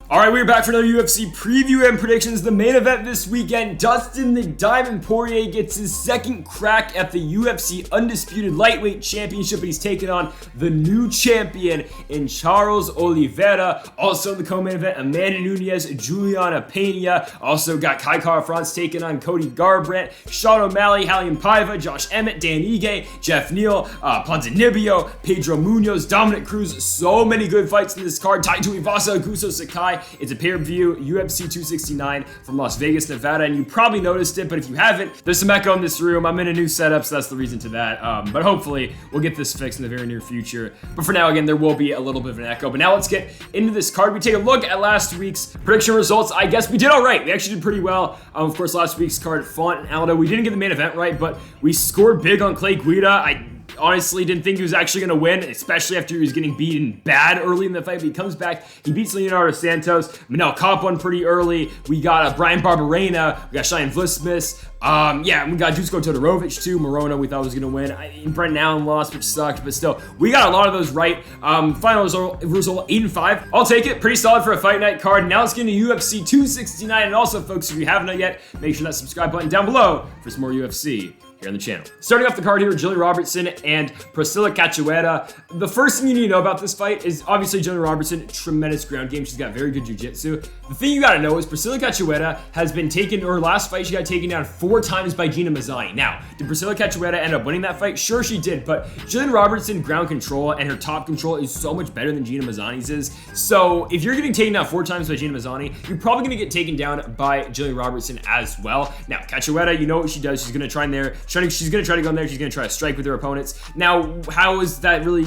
All right, we're back for another UFC preview and predictions. The main event this weekend, Dustin the Diamond Poirier gets his second crack at the UFC Undisputed Lightweight Championship, but he's taking on the new champion in Charles Oliveira. Also in the co-main event, Amanda Nunes, Juliana Pena. Also got Kai Kara-France taking on Cody Garbrandt, Sean O'Malley, Raulian Paiva, Josh Emmett, Dan Ige, Jeff Neal, Ponzinibbio, Pedro Munhoz, Dominic Cruz. So many good fights in this card. Tuivasa, Sakai. It's a pay-per-view UFC 269 from Las Vegas, Nevada, and you probably noticed it, but if you haven't, there's some echo in this room. I'm in a new setup, so that's the reason to that. But hopefully, we'll get this fixed in the very near future. But for now, again, there will be a little bit of an echo. But now let's get into this card. We take a look at last week's prediction results. I guess we did all right. We actually did pretty well. Of course, last week's card, Font and Aldo. We didn't get the main event right, but we scored big on Clay Guida. I honestly didn't think he was actually going to win, especially after he was getting beaten bad early in the fight, but he comes back, he beats Leonardo Santos. Manel Kopp won pretty early. We got Brian Barberena, we got Cheyenne Vlismas. We got Dusko Todorovic too. Morona we thought was going to win. Brendan Allen lost, which sucked, but still, we got a lot of those right. Final result 8-5. I'll take it. Pretty solid for a fight night card. Now let's get into UFC 269, and also, folks, if you haven't yet, make sure that subscribe button down below for some more UFC here on the channel. Starting off the card here with Jillian Robertson and Priscilla Cachoeira. The first thing you need to know about this fight is obviously Jillian Robertson, tremendous ground game. She's got very good jiu-jitsu. The thing you gotta know is Priscilla Cachoeira has been taken, or last fight she got taken down 4 times by Gina Mazzani. Now, did Priscilla Cachoeira end up winning that fight? Sure she did, but Jillian Robertson ground control and her top control is so much better than Gina Mazzani's is. So if you're getting taken down 4 times by Gina Mazzani, you're probably gonna get taken down by Jillian Robertson as well. Now, Cachoeira, you know what she does. She's gonna try in there. She's going to try to go in there. She's going to try to strike with her opponents. Now, how is that really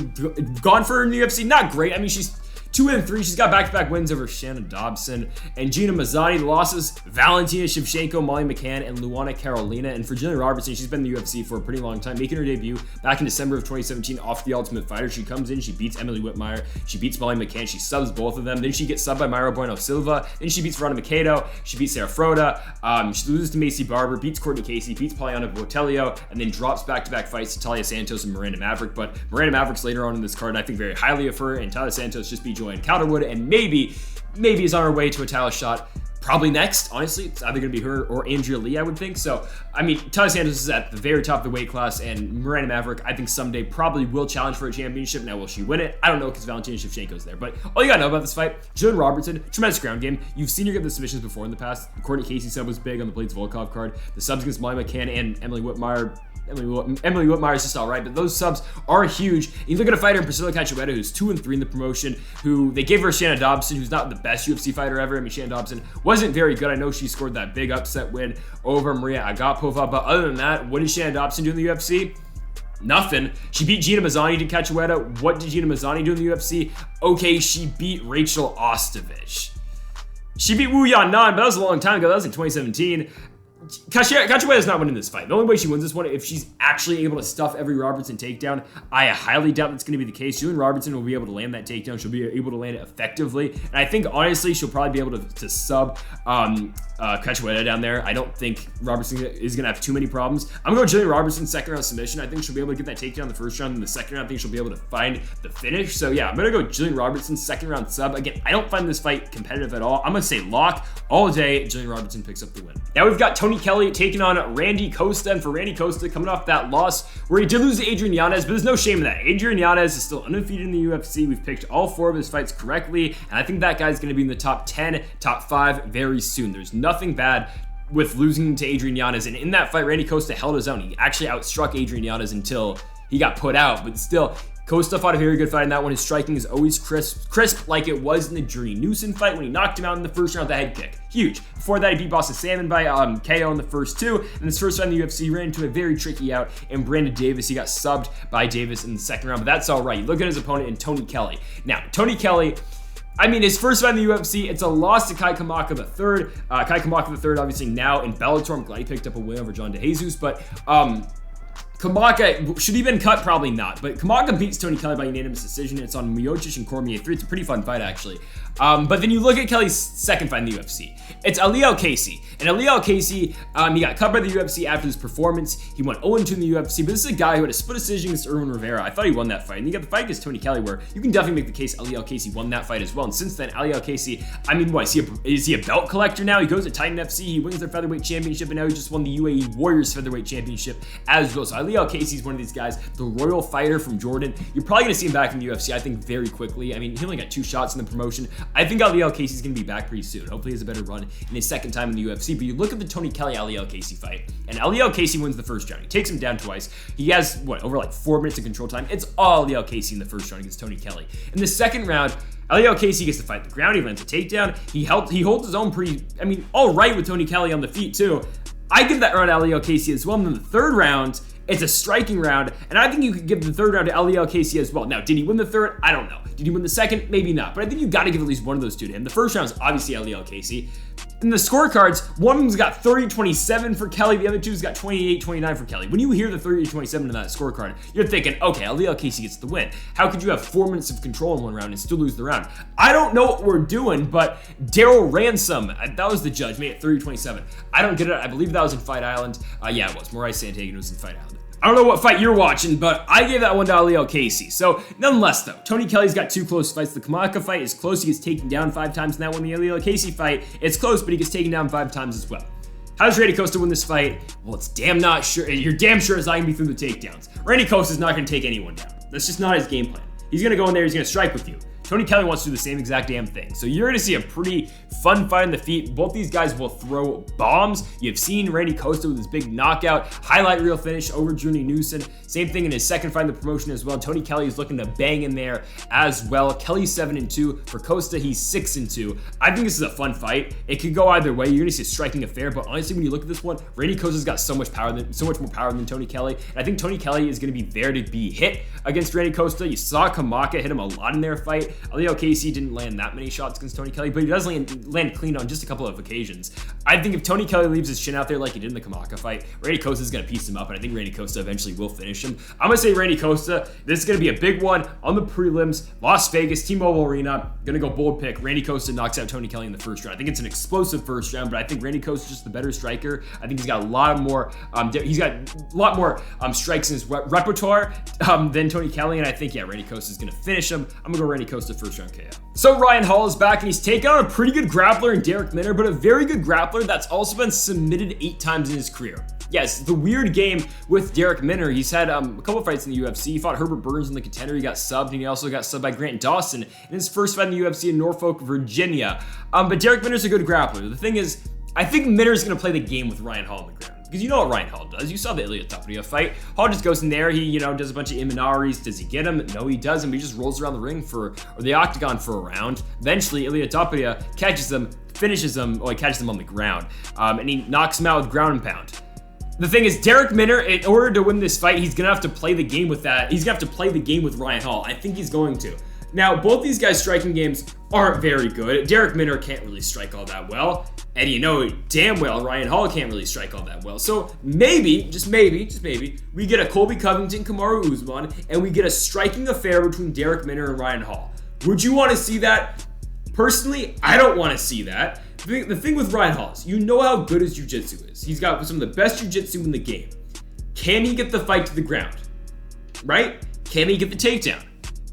gone for her in the UFC? Not great. I mean, she's 2-3. She's got back-to-back wins over Shannon Dobson and Gina Mazzani. The losses, Valentina Shevchenko, Molly McCann, and Luana Carolina. And for Jillian Robertson, she's been in the UFC for a pretty long time, making her debut back in December of 2017 off The Ultimate Fighter. She comes in, she beats Emily Whitmire, she beats Molly McCann, she subs both of them. Then she gets subbed by Mayra Bueno Silva. Then she beats Veronica Macedo, she beats Sarah Froda, she loses to Macy Barber, beats Courtney Casey, beats Poliana Botelho, and then drops back-to-back fights to Talia Santos and Miranda Maverick. But Miranda Maverick's later on in this card, and I think very highly of her, and Talia Santos just beat Joanne Calderwood, and maybe is on her way to a title shot. Probably next, honestly. It's either going to be her or Andrea Lee, I would think. So, I mean, Talia Santos is at the very top of the weight class, and Miranda Maverick, I think someday probably will challenge for a championship. Now, will she win it? I don't know, because Valentina Shevchenko's there. But all you got to know about this fight, Jillian Robertson, tremendous ground game. You've seen her get the submissions before in the past. The Courtney Casey sub was big on the Blades Volkov card. The subs against Molly McCann and Emily Whitmire. Emily Whitmire is just all right, but those subs are huge. And you look at a fighter in Priscilla Cachoeira, who's 2-3 in the promotion, who they gave her Shannon Dobson, who's not the best UFC fighter ever. I mean, Shannon Dobson wasn't very good. I know she scored that big upset win over Maria Agapova, but other than that, what did Shannon Dobson do in the UFC? Nothing. She beat Gina Mazzani to Cachoeira. What did Gina Mazzani do in the UFC? Okay, she beat Rachel Ostovich. She beat Wu Yan Nan, but that was a long time ago. That was in 2017. Cachoeira is not winning this fight. The only way she wins this one if she's actually able to stuff every Robertson takedown. I highly doubt that's going to be the case. Jillian Robertson will be able to land that takedown. She'll be able to land it effectively. And I think, honestly, she'll probably be able to sub Cachoeira down there. I don't think Robertson is going to have too many problems. I'm going to go Jillian Robertson second round submission. I think she'll be able to get that takedown in the first round. In the second round, I think she'll be able to find the finish. So, yeah, I'm going to go Jillian Robertson second round sub. Again, I don't find this fight competitive at all. I'm going to say lock all day. Jillian Robertson picks up the win. Now we've got Tony Kelley taking on Randy Costa, and for Randy Costa, coming off that loss where he did lose to Adrian Yanez, but there's no shame in that. Adrian Yanez is still undefeated in the UFC. We've picked all 4 of his fights correctly, and I think that guy's going to be in the top 10, top 5 very soon. There's nothing bad with losing to Adrian Yanez, and in that fight, Randy Costa held his own. He actually outstruck Adrian Yanez until he got put out, but still, Costa fought a very good fight in that one. His striking is always crisp like it was in the Journey Newson fight when he knocked him out in the first round with a head kick. Huge. Before that, he beat Boston Salmon by KO in the first 2. And his first fight in the UFC, he ran into a very tricky out. And Brandon Davis, he got subbed by Davis in the second round. But that's all right. You look at his opponent in Tony Kelley. Now, Tony Kelley, I mean, his first fight in the UFC, it's a loss to Kai Kamaka III. Kai Kamaka III, obviously now in Bellator. I'm glad he picked up a win over John DeJesus. But Kamaka, should he been cut? Probably not. But Kamaka beats Tony Kelley by unanimous decision. It's on Miocic and Cormier 3. It's a pretty fun fight, actually. But then you look at Kelley's second fight in the UFC. It's Aliel Casey. And Aliel Casey, he got cut by the UFC after this performance. He went 0-2 in the UFC. But this is a guy who had a split decision against Irwin Rivera. I thought he won that fight. And you got the fight against Tony Kelley, where you can definitely make the case Aliel Casey won that fight as well. And since then, Aliel Casey, I mean, what, is he a belt collector now? He goes to Titan FC. He wins their featherweight championship. And now he just won the UAE Warriors featherweight championship as well. So Aliel Casey is one of these guys, the royal fighter from Jordan. You're probably going to see him back in the UFC, I think, very quickly. I mean, he only got 2 shots in the promotion. I think Aliel Casey's going to be back pretty soon. Hopefully he has a better run in his second time in the UFC. But you look at the Tony Kelley-Aliel Casey fight, and Aliel Casey wins the first round. He takes him down twice. He has, over like 4 minutes of control time. It's all Aliel Casey in the first round against Tony Kelley. In the second round, Aliel Casey gets to fight the ground. He lands a takedown. He holds his own pretty, all right with Tony Kelley on the feet too. I give that round to Aliel Casey as well. And then the third round, it's a striking round, and I think you could give the third round to Aliel Casey as well. Now, did he win the third? I don't know. Did he win the second? Maybe not, but I think you got to give at least one of those two to him. The first round is obviously Aliel Casey. In the scorecards, one of them's got 30-27 for Kelley, the other two's got 28-29 for Kelley. When you hear the 30-27 in that scorecard, you're thinking, okay, Aliel Casey gets the win. How could you have 4 minutes of control in one round and still lose the round? I don't know what we're doing, but Daryl Ransom, that was the judge, made it 30-27. I don't get it. I believe that was in Fight Island. Yeah, it was. Maurice Santagan was in Fight Island. I don't know what fight you're watching, but I gave that one to Aliel Casey. So, nonetheless, though, Tony Kelley's got 2 close fights. The Kamaka fight is close. He gets taken down 5 times in that one. The Aliel Casey fight, it's close, but he gets taken down 5 times as well. How does Randy Costa win this fight? Well, it's damn not sure. You're damn sure it's not going to be through the takedowns. Randy Costa's not going to take anyone down. That's just not his game plan. He's going to go in there, he's going to strike with you. Tony Kelley wants to do the same exact damn thing. So you're going to see a pretty fun fight on the feet. Both these guys will throw bombs. You've seen Randy Costa with his big knockout, highlight reel finish over Juni Newson. Same thing in his second fight in the promotion as well. Tony Kelley is looking to bang in there as well. Kelley's 7-2. For Costa, he's 6-2. I think this is a fun fight. It could go either way. You're going to see a striking affair, but honestly, when you look at this one, Randy Costa's got so much more power than Tony Kelley. And I think Tony Kelley is going to be there to be hit against Randy Costa. You saw Kamaka hit him a lot in their fight. Aliel Casey didn't land that many shots against Tony Kelley, but he does land clean on just a couple of occasions. I think if Tony Kelley leaves his chin out there like he did in the Kamaka fight, Randy Costa is going to piece him up, and I think Randy Costa eventually will finish him. I'm going to say Randy Costa. This is going to be a big one on the prelims. Las Vegas, T-Mobile Arena. Going to go bold pick. Randy Costa knocks out Tony Kelley in the first round. I think it's an explosive first round, but I think Randy Costa is just the better striker. I think he's got a lot more strikes in his repertoire than Tony Kelley, and I think, yeah, Randy Costa is going to finish him. I'm going to go Randy Costa first round KO. So Ryan Hall is back, and he's taken on a pretty good grappler in Derek Minner, but a very good grappler that's also been submitted 8 times in his career. Yes, the weird game with Derek Minner. He's had a couple fights in the UFC. He fought Herbert Burns in the Contender. He got subbed, and he also got subbed by Grant Dawson in his first fight in the UFC in Norfolk, Virginia. But Derek Minner's a good grappler. The thing is, I think Minner's going to play the game with Ryan Hall on the ground. Because you know what Ryan Hall does. You saw the Ilia Topuria fight. Hall just goes in there. He, does a bunch of Iminaris. Does he get him? No, he doesn't. But he just rolls around the ring or the octagon for a round. Eventually, Ilia Topuria catches him, finishes him. He catches him on the ground. And he knocks him out with ground and pound. The thing is, Derek Minner, in order to win this fight, he's going to have to play the game with that. He's going to have to play the game with Ryan Hall. I think he's going to. Now, both these guys' striking games aren't very good. Derek Minner can't really strike all that well. And you know damn well Ryan Hall can't really strike all that well. So maybe, just maybe, we get a Colby Covington, Kamaru Usman, and we get a striking affair between Derek Minner and Ryan Hall. Would you want to see that? Personally, I don't want to see that. The thing with Ryan Hall is, you know how good his jiu-jitsu is. He's got some of the best jiu-jitsu in the game. Can he get the fight to the ground? Right? Can he get the takedown?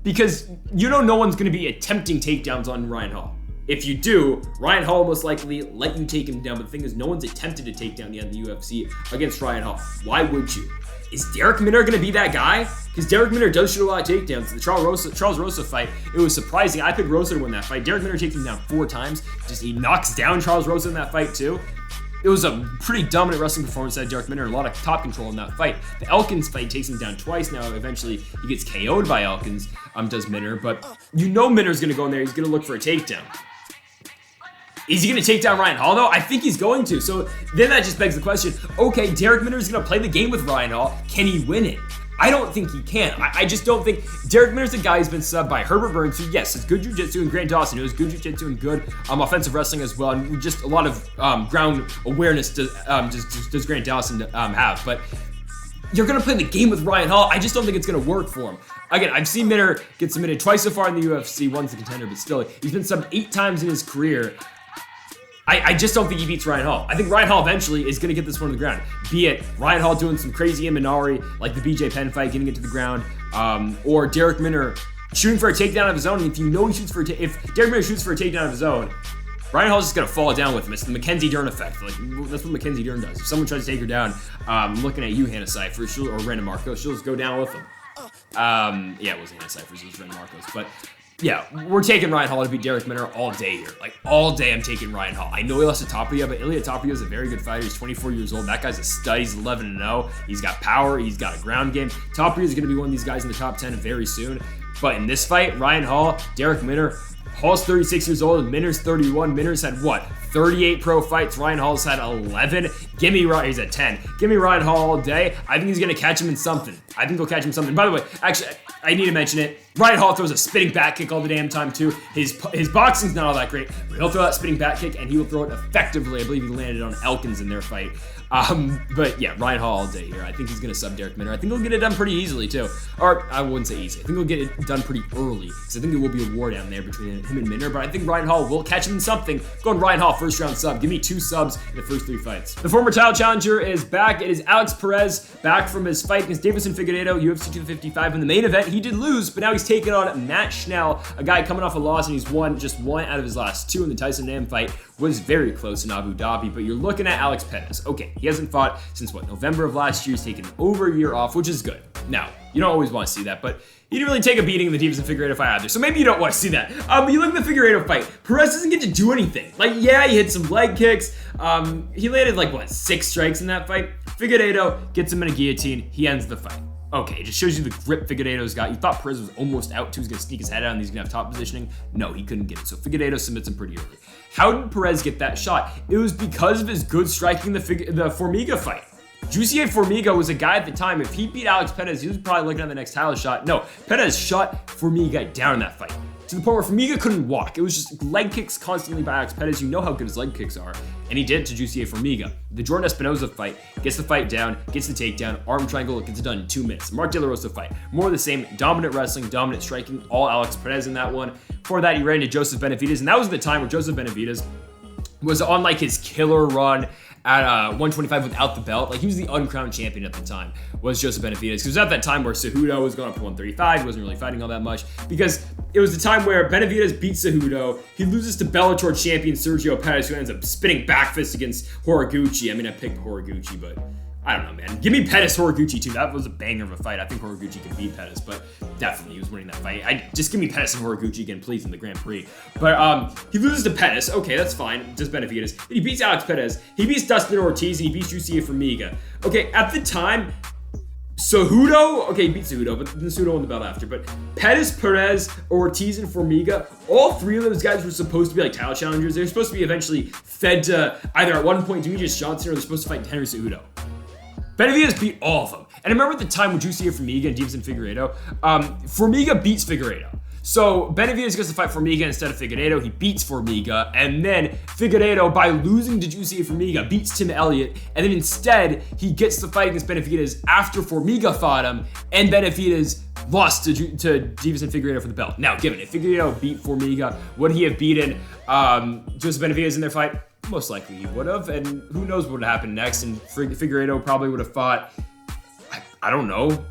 Because no one's going to be attempting takedowns on Ryan Hall. If you do, Ryan Hall will most likely let you take him down. But the thing is, no one's attempted to take down yet in the UFC against Ryan Hall. Why would you? Is Derek Minner going to be that guy? Because Derek Minner does shoot a lot of takedowns. The Charles Rosa fight, it was surprising. I picked Rosa to win that fight. Derek Minner takes him down 4 times. He knocks down Charles Rosa in that fight too. It was a pretty dominant wrestling performance at Derek Minner. A lot of top control in that fight. The Elkins fight takes him down twice. Now, eventually, he gets KO'd by Elkins, does Minner. But Minner's going to go in there. He's going to look for a takedown. Is he going to take down Ryan Hall, though? I think he's going to. So then that just begs the question, okay, Derek Minner is going to play the game with Ryan Hall. Can he win it? I don't think he can. I just don't think. Derek Minner's a guy who's been subbed by Herbert Burns, who, yes, has good jiu-jitsu, and Grant Dawson, who has good jiu-jitsu and good offensive wrestling as well, and just a lot of ground awareness does Grant Dawson have. But you're going to play the game with Ryan Hall. I just don't think it's going to work for him. Again, I've seen Minner get submitted twice so far in the UFC. One's the contender, but still, he's been subbed 8 times in his career. I just don't think he beats Ryan Hall. I think Ryan Hall eventually is going to get this one to the ground. Be it Ryan Hall doing some crazy Imanari, like the BJ Penn fight, getting it to the ground, or Derek Minner shooting for a takedown of his own. And if you know he shoots for if Derek Minner shoots for a takedown of his own, Ryan Hall's just going to fall down with him. It's the Mackenzie Dern effect. Like, that's what Mackenzie Dern does. If someone tries to take her down, I'm looking at you, Hannah Cyphers, or Brandon Marcos, she'll just go down with him. Yeah, it wasn't Hannah Cyphers, it was Brandon Marcos. But yeah, we're taking Ryan Hall to beat Derek Minner all day here. Like, all day I'm taking Ryan Hall. I know he lost to Tapia, but Ilia Tapia is a very good fighter. He's 24 years old. That guy's a stud. He's 11-0. He's got power. He's got a ground game. Tapia is going to be one of these guys in the top 10 very soon. But in this fight, Ryan Hall, Derek Minner, Hall's 36 years old, and Minner's 31. Minner's had, what, 38 pro fights? Ryan Hall's had 11. Give me Ryan, he's at 10. Give me Ryan Hall all day. I think he's going to catch him in something. I think he'll catch him something. By the way, actually, I need to mention it. Ryan Hall throws a spinning back kick all the damn time, too. His boxing's not all that great, but he'll throw that spinning back kick, and he will throw it effectively. I believe he landed on Elkins in their fight. But yeah, Ryan Hall all day here. I think he's going to sub Derek Minner. I think he'll get it done pretty easily, too. Or, I wouldn't say easy. I think he'll get it done pretty early, because I think there will be a war down there between him and Minner, but I think Ryan Hall will catch him in something. Going Ryan Hall, first round sub. Give me 2 subs in the first 3 fights. The former title challenger is back. It is Alex Perez, back from his fight against Deiveson Figueiredo, UFC 255. In the main event, he did lose, but now he's taking on Matt Schnell, a guy coming off a loss, and he's won just 1 out of his last 2 in the Tyson Nam fight. Was very close in Abu Dhabi, but you're looking at Alex Perez. Okay, he hasn't fought since, what, November of last year. He's taken over a year off, which is good. Now, you don't always want to see that, but he didn't really take a beating in the Deiveson Figueiredo fight either, so maybe you don't want to see that. But you look at the Figueiredo fight, Perez doesn't get to do anything. Like, yeah, he hit some leg kicks. He landed, like, what, 6 strikes in that fight? Figueiredo gets him in a guillotine. He ends the fight. Okay, it just shows you the grip Figueiredo's got. You thought Perez was almost out too. He was going to sneak his head out and he's going to have top positioning. No, he couldn't get it. So Figueiredo submits him pretty early. How did Perez get that shot? It was because of his good striking the Formiga fight. Jussier Formiga was a guy at the time. If he beat Alex Perez, he was probably looking at the next title shot. No, Perez shut Formiga down in that fight, to the point where Formiga couldn't walk. It was just leg kicks constantly by Alex Perez. You know how good his leg kicks are. And he did it to Jussier Formiga. The Jordan Espinosa fight, gets the fight down, gets the takedown, arm triangle, gets it done in 2 minutes. Mark De La Rosa fight, more of the same, dominant wrestling, dominant striking, all Alex Perez in that one. Before that, he ran into Joseph Benavidez, and that was the time where Joseph Benavidez was on like his killer run at 125 without the belt. Like, he was the uncrowned champion at the time, was Joseph Benavidez. Because it was at that time where Cejudo was going up to 135. He wasn't really fighting all that much. Because it was the time where Benavidez beats Cejudo. He loses to Bellator champion Sergio Perez, who ends up spinning back fist against Horiguchi. I mean, I picked Horiguchi, but I don't know, man. Give me Pettis Horiguchi, too. That was a banger of a fight. I think Horiguchi could beat Pettis, but definitely he was winning that fight. Just give me Pettis and Horiguchi again, please, in the Grand Prix. But he loses to Pettis. Okay, that's fine. Just Benavidez. Then he beats Alex Perez. He beats Dustin Ortiz, and he beats Jussier Formiga. Okay, at the time, Cejudo, okay, he beat Cejudo, but then Cejudo won the belt after. But Pettis, Perez, Ortiz, and Formiga, all 3 of those guys were supposed to be like title challengers. They were supposed to be eventually fed to either at one point Demetrius Johnson, or they're supposed to fight Henry Cejudo. Benavidez beat all of them. And I remember at the time when Jussier Formiga and Deiveson Figueiredo, Formiga beats Figueiredo. So Benavidez gets to fight Formiga instead of Figueiredo. He beats Formiga, and then Figueiredo, by losing to Jussier Formiga, beats Tim Elliott, and then instead he gets the fight against Benavidez after Formiga fought him, and Benavidez lost to Deiveson Figueiredo for the belt. Now, given if Figueiredo beat Formiga, would he have beaten Joseph Benavidez in their fight? Most likely he would have, and who knows what would happen next. And Figueiredo probably would have fought, I don't know,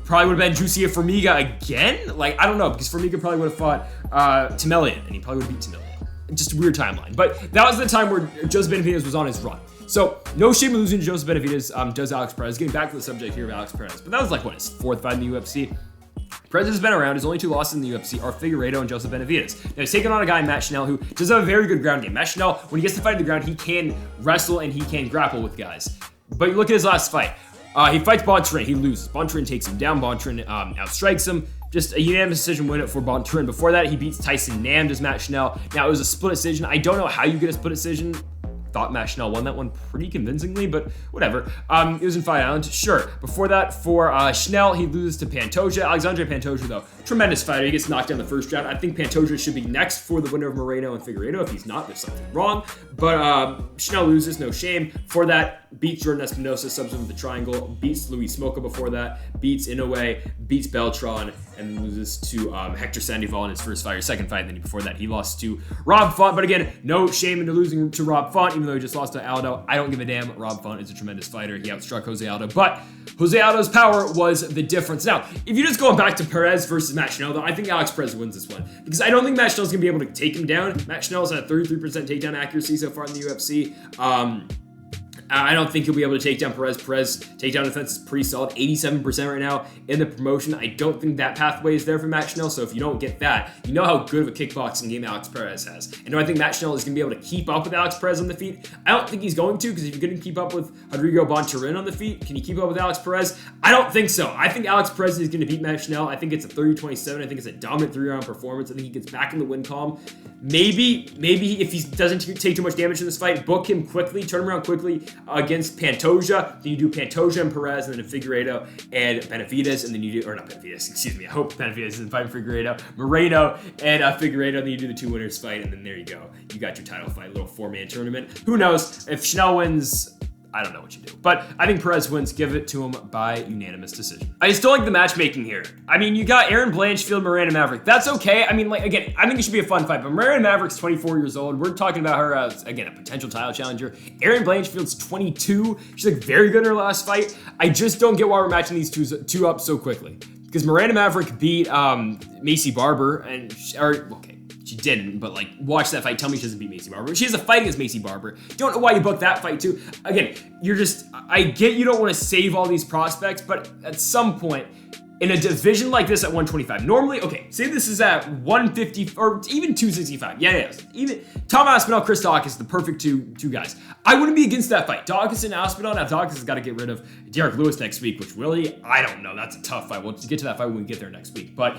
probably would have been Jussier Formiga again? Like, I don't know, because Formiga probably would have fought Tim Elliott, and he probably would have beat Tim Elliott. Just a weird timeline. But that was the time where Joseph Benavidez was on his run. So, no shame in losing to Joseph Benavidez, does Alex Perez. Getting back to the subject here of Alex Perez. But that was like, what, his 4th fight in the UFC? Perez has been around. His only 2 losses in the UFC are Figueiredo and Joseph Benavidez. Now, he's taken on a guy, Matt Schnell, who does have a very good ground game. Matt Schnell, when he gets to fight on the ground, he can wrestle and he can grapple with guys. But you look at his last fight. He fights Bontorin. He loses. Bontorin takes him down. Bontorin outstrikes him. Just a unanimous decision win for Bontorin. Before that, he beats Tyson Nam, does Matt Schnell. Now, it was a split decision. I don't know how you get a split decision thought Matt Schnell won that one pretty convincingly, but whatever. It was in Fight Island, sure. Before that, for Schnell, he loses to Pantoja. Alexandre Pantoja, though, tremendous fighter. He gets knocked down the first round. I think Pantoja should be next for the winner of Moreno and Figueiredo. If he's not, there's something wrong. But Schnell loses, no shame. For that, beats Jordan Espinosa, subs him with the triangle, beats Luis Smoka before that, beats Inoue, beats Beltran, and loses to Hector Sandoval in his first fight, or second fight. And then before that, he lost to Rob Font. But again, no shame into losing to Rob Font, even though he just lost to Aldo. I don't give a damn. Rob Font is a tremendous fighter. He outstruck Jose Aldo, but Jose Aldo's power was the difference. Now, if you're just going back to Perez versus Matt Schnell, though, I think Alex Perez wins this one, because I don't think Matt Schnell's going to be able to take him down. Matt Schnell's at 33% takedown accuracy so far in the UFC. I don't think he'll be able to take down Perez. Perez takedown defense is pretty solid, 87% right now in the promotion. I don't think that pathway is there for Matt Schnell, so if you don't get that, you know how good of a kickboxing game Alex Perez has. And do I think Matt Schnell is going to be able to keep up with Alex Perez on the feet? I don't think he's going to, because if you're going to keep up with Rodrigo Bontorin on the feet, can you keep up with Alex Perez? I don't think so. I think Alex Perez is going to beat Matt Schnell. I think it's a 30-27. I think it's a dominant 3-round performance. I think he gets back in the win column. Maybe if he doesn't take too much damage in this fight, book him quickly, turn him around quickly against Pantoja. Then you do Pantoja and Perez, and then Figueiredo and Benavides, and then you do, or not Benavides, excuse me. I hope Benavides isn't fighting Figueiredo. Moreno and Figueiredo, and then you do the 2 winners fight, and then there you go. You got your title fight, little 4-man tournament. Who knows? If Schnell wins, I don't know what you do. But I think Perez wins. Give it to him by unanimous decision. I just don't like the matchmaking here. I mean, you got Aaron Blanchfield, Miranda Maverick. That's okay. I mean, like, again, I think it should be a fun fight. But Miranda Maverick's 24 years old. We're talking about her as, again, a potential title challenger. Aaron Blanchfield's 22. She's like very good in her last fight. I just don't get why we're matching these two up so quickly. Because Miranda Maverick beat Macy Barber, she didn't, but like, watch that fight. Tell me she doesn't beat Macy Barber. She has a fight against Macy Barber. Don't know why you booked that fight too. Again, I get you don't want to save all these prospects, but at some point, in a division like this at 125, normally, okay, say this is at 150 or even 265. Yeah. Even Tom Aspinall, Chris Dawkins, the perfect two guys. I wouldn't be against that fight. Dawkins and Aspinall. Now Dawkins has got to get rid of Derek Lewis next week, which really, I don't know. That's a tough fight. We'll get to that fight when we get there next week, but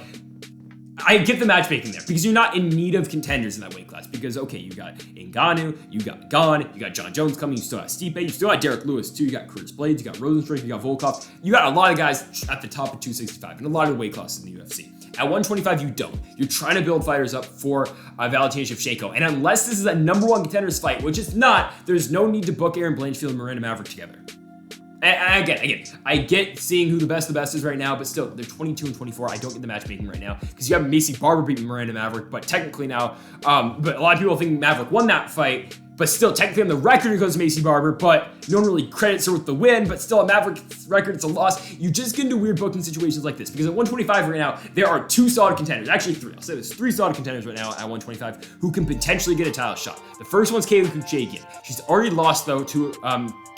I get the matchmaking there because you're not in need of contenders in that weight class because, okay, you got Ngannou, you got Gane, you got John Jones coming, you still have Stipe, you still got Derek Lewis too, you got Curtis Blades, you got Rosenstruck, you got Volkov, you got a lot of guys at the top of 265 and a lot of the weight classes in the UFC. At 125, you don't. You're trying to build fighters up for Valentina Shevchenko, and unless this is a number one contenders fight, which it's not, there's no need to book Aaron Blanchfield and Miranda Maverick together. And again, I get seeing who the best is right now, but still, they're 22 and 24. I don't get the matchmaking right now because you have Macy Barber beating Miranda Maverick, but technically now, but a lot of people think Maverick won that fight, but still, technically on the record, it goes to Macy Barber, but no one really credits her with the win, but still, on Maverick's record, it's a loss. You just get into weird booking situations like this because at 125 right now, there are 2 solid contenders, actually 3. I'll say there's 3 solid contenders right now at 125 who can potentially get a title shot. The first one's Kelley Kuchagian. She's already lost, though, to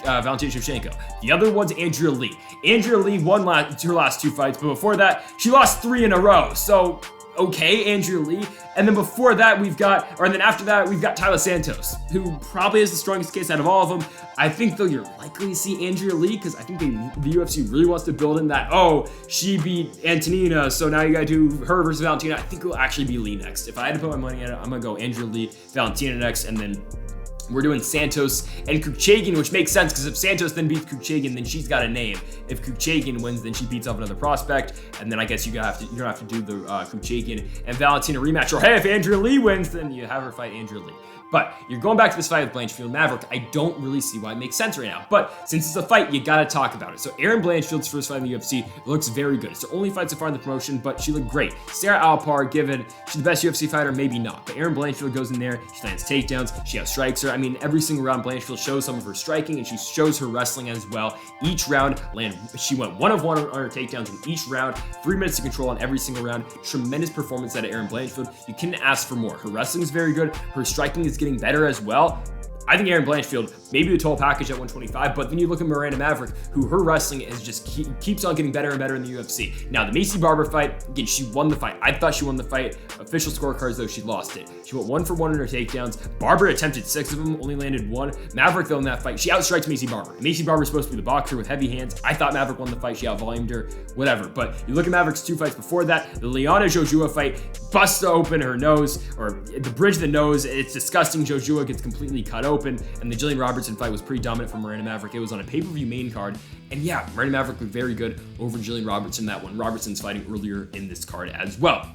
Valentina Shevchenko. The other one's Andrea Lee. Andrea Lee won her last 2 fights, but before that, she lost 3 in a row. So, okay, Andrea Lee. And then before that, after that, we've got Tyler Santos, who probably is the strongest case out of all of them. I think, though, you're likely to see Andrea Lee because I think the UFC really wants to build in that, she beat Antonina, so now you gotta do her versus Valentina. I think it'll actually be Lee next. If I had to put my money on it, I'm gonna go Andrea Lee, Valentina next, and then we're doing Santos and Kuchagian, which makes sense because if Santos then beats Kuchagian, then she's got a name. If Kuchagian wins, then she beats off another prospect, and then I guess you're gonna have to do the Kuchagian and Valentina rematch. Or hey, if Andrea Lee wins, then you have her fight Andrea Lee. But you're going back to this fight with Blanchfield Maverick. I don't really see why it makes sense right now. But since it's a fight, you gotta talk about it. So Aaron Blanchfield's first fight in the UFC looks very good. It's her only fight so far in the promotion, but she looked great. Sarah Alpar, given she's the best UFC fighter, maybe not. But Aaron Blanchfield goes in there, she lands takedowns, she outstrikes her. I mean, every single round Blanchfield shows some of her striking and she shows her wrestling as well. Each round, she went 1 of 1 on her takedowns in each round, 3 minutes to control on every single round. Tremendous performance out of Aaron Blanchfield. You couldn't ask for more. Her wrestling is very good. Her striking is getting better as well. I think Aaron Blanchfield maybe a total package at 125. But then you look at Miranda Maverick, who her wrestling is just keeps on getting better and better in the UFC. Now, the Macy Barber fight, again, she won the fight. I thought she won the fight. Official scorecards, though, she lost it. She went 1 for 1 in her takedowns. Barber attempted 6 of them, only landed 1. Maverick, though, in that fight, she outstrikes Macy Barber. Macy Barber is supposed to be the boxer with heavy hands. I thought Maverick won the fight. She outvolumed her, whatever. But you look at Maverick's 2 fights before that, the Liana Jojua fight busts open her nose, or the bridge of the nose. It's disgusting. Jojua gets completely cut open, and the Jillian Robertson fight was pretty dominant for Miranda Maverick. It was on a pay-per-view main card, and yeah, Miranda Maverick looked very good over Jillian Robertson that one. Robertson's fighting earlier in this card as well.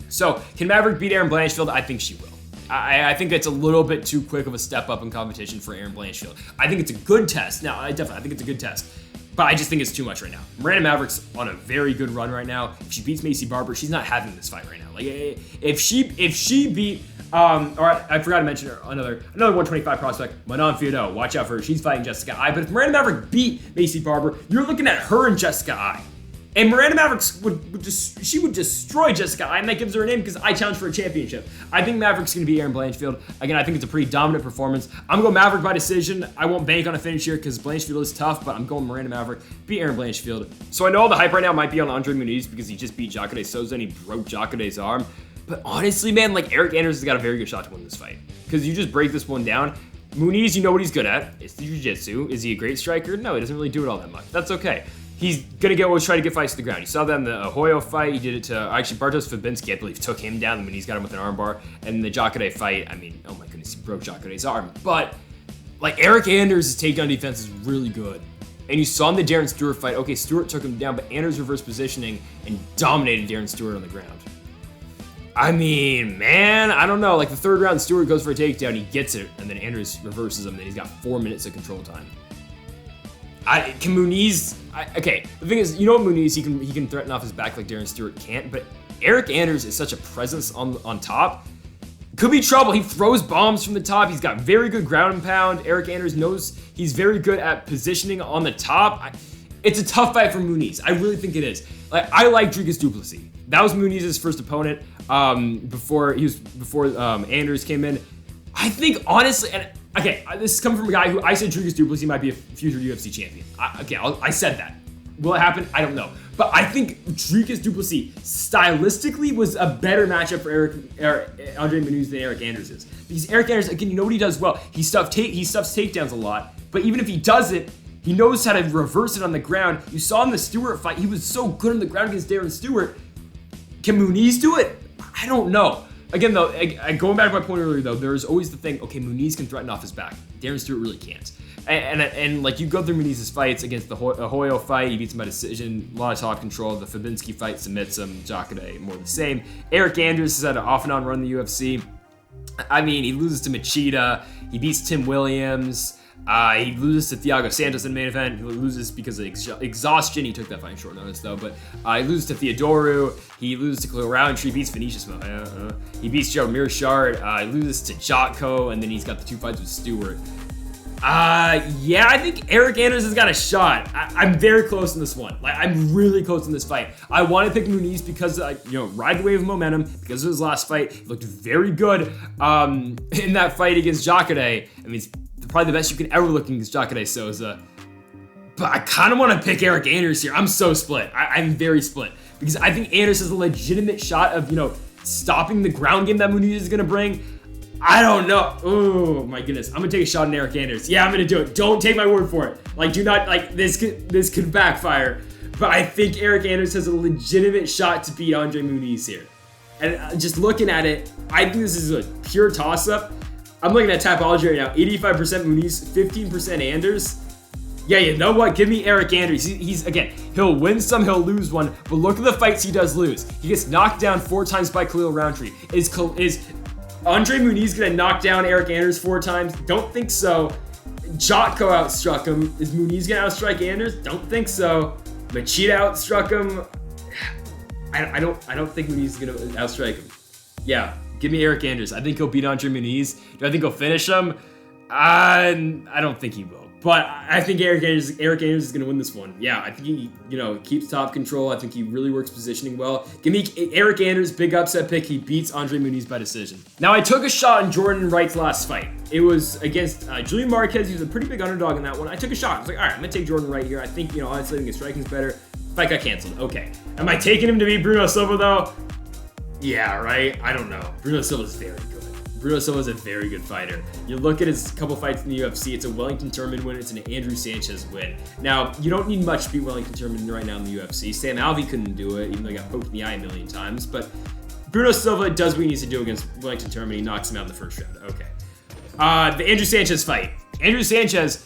So, can Maverick beat Erin Blanchfield? I think she will. I think it's a little bit too quick of a step up in competition for Erin Blanchfield. I think it's a good test. Now, I think it's a good test. But I just think it's too much right now. Miranda Maverick's on a very good run right now. If she beats Macy Barber, she's not having this fight right now. Like, if she beat, I forgot to mention her, another 125 prospect, Manon Fiorot. Watch out for her. She's fighting Jessica Ai. But if Miranda Maverick beat Macy Barber, you're looking at her and Jessica Ai. And Miranda Maverick would destroy Jessica Ai, and that gives her a name because I challenged for a championship. I think Maverick's going to beat Erin Blanchfield. Again, I think it's a pretty dominant performance. I'm going Maverick by decision. I won't bank on a finish here because Blanchfield is tough, but I'm going Miranda Maverick, beat Erin Blanchfield. So I know all the hype right now might be on Andre Muniz because he just beat Jacare Souza and he broke Jacare's arm. But honestly, man, like Eric Anders has got a very good shot to win this fight because you just break this one down. Muniz, you know what he's good at. It's the jiu-jitsu. Is he a great striker? No, he doesn't really do it all that much. That's okay. He's going to always try to get fights to the ground. You saw that in the Hoyo fight. He did it to, actually, Bartosz Fabinski, I believe, took him down when he's got him with an armbar. And the Jacare fight, I mean, oh my goodness, he broke Jacare's arm. But, like, Eric Anders' takedown defense is really good. And you saw in the Darren Stewart fight, okay, Stewart took him down, but Anders reversed positioning and dominated Darren Stewart on the ground. I mean, man, I don't know. Like, the third round, Stewart goes for a takedown, he gets it, and then Anders reverses him, and he's got 4 minutes of control time. Can Muniz... okay, the thing is, you know what Muniz, he can threaten off his back like Darren Stewart can't, but Eric Anders is such a presence on top. Could be trouble. He throws bombs from the top. He's got very good ground and pound. Eric Anders knows he's very good at positioning on the top. It's a tough fight for Muniz. I really think it is. Like, I like Dricus du Plessis. That was Muniz's first opponent before Anders came in. I think, honestly, and okay, this is coming from a guy who I said Dricus du Plessis might be a future UFC champion. I said that. Will it happen? I don't know. But I think Dricus du Plessis stylistically was a better matchup for Andre Muniz than Eric Anders is. Because Eric Anders, again, you know what he does well. He stuffs takedowns a lot. But even if he does it, he knows how to reverse it on the ground. You saw in the Stewart fight, he was so good on the ground against Darren Stewart. Can Muniz do it? I don't know. Again, though, going back to my point earlier, though, there's always the thing, okay, Muniz can threaten off his back. Darren Stewart really can't. And like, you go through Muniz's fights against the Hoyo fight, he beats him by decision, a lot of top control. The Fabinski fight submits him, Jacare more the same. Eric Anders has had an off-and-on run in the UFC. I mean, he loses to Machida, he beats Tim Williams, he loses to Thiago Santos in the main event. He loses because of exhaustion. He took that fight in short notice, though. But he loses to Theodorou. He loses to Khalil Roundtree. Beats Vinicius. He beats Joe Mearshart. He loses to Jotko. And then he's got the 2 fights with Stewart. Yeah, I think Eric Anders has got a shot. I'm very close in this one. Like, I'm really close in this fight. I want to pick Muniz because, ride the wave of momentum because of his last fight. He looked very good in that fight against Jacare. I mean, it's probably the best you can ever look against Jacare Souza. But I kind of want to pick Eric Anders here. I'm so split. I'm very split. Because I think Anders has a legitimate shot of, stopping the ground game that Muniz is going to bring. I don't know. Oh, my goodness. I'm going to take a shot on Eric Anders. Yeah, I'm going to do it. Don't take my word for it. Like, do not, this could backfire. But I think Eric Anders has a legitimate shot to beat Andre Muniz here. And just looking at it, I think this is a pure toss-up. I'm looking at Tapology right now. 85% Muniz, 15% Anders. Yeah, you know what? Give me Eric Anders. He's again, he'll win some, he'll lose one. But look at the fights he does lose. He gets knocked down 4 times by Khalil Roundtree. Is Andre Muniz gonna knock down Eric Anders 4 times? Don't think so. Jotko outstruck him. Is Muniz gonna outstrike Anders? Don't think so. Machida outstruck him. I don't think Muniz is gonna outstrike him. Yeah. Give me Eric Anders. I think he'll beat Andre Muniz. Do I think he'll finish him? I don't think he will. But I think Eric Anders is going to win this one. Yeah, I think he, keeps top control. I think he really works positioning well. Give me Eric Anders, big upset pick. He beats Andre Muniz by decision. Now, I took a shot on Jordan Wright's last fight. It was against Julian Marquez. He was a pretty big underdog in that one. I took a shot. I was like, all right, I'm going to take Jordan Wright here. I think, honestly, I think his striking's better. Fight got canceled. Okay. Am I taking him to beat Bruno Silva, though? Yeah, right? I don't know. Bruno Silva's very good. Bruno Silva is a very good fighter. You look at his couple fights in the UFC, it's a Wellington Turman win, it's an Andrew Sanchez win. Now, you don't need much to beat Wellington Turman right now in the UFC. Sam Alvey couldn't do it, even though he got poked in the eye a million times. But Bruno Silva does what he needs to do against Wellington Turman. He knocks him out in the first round. Okay. The Andrew Sanchez fight. Andrew Sanchez,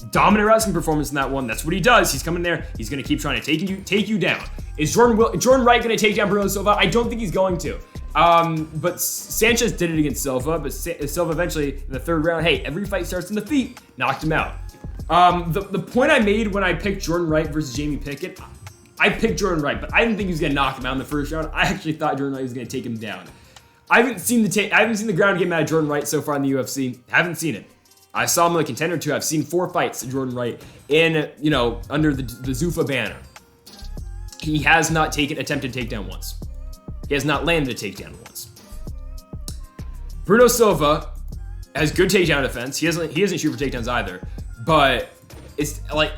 dominant wrestling performance in that one. That's what he does. He's coming there. He's going to keep trying to take you down. Is Jordan Wright going to take down Bruno Silva? I don't think he's going to. But Sanchez did it against Silva, but Silva eventually, in the third round, hey, every fight starts in the feet, knocked him out. The point I made when I picked Jordan Wright versus Jamie Pickett, I picked Jordan Wright, but I didn't think he was going to knock him out in the first round. I actually thought Jordan Wright was going to take him down. I haven't seen the ground game out of Jordan Wright so far in the UFC. Haven't seen it. I saw him in a contender too. I've seen 4 fights of Jordan Wright in, under the Zuffa banner. He has not attempted takedown once. He has not landed a takedown once. Bruno Silva has good takedown defense. He doesn't shoot for takedowns either. But it's like,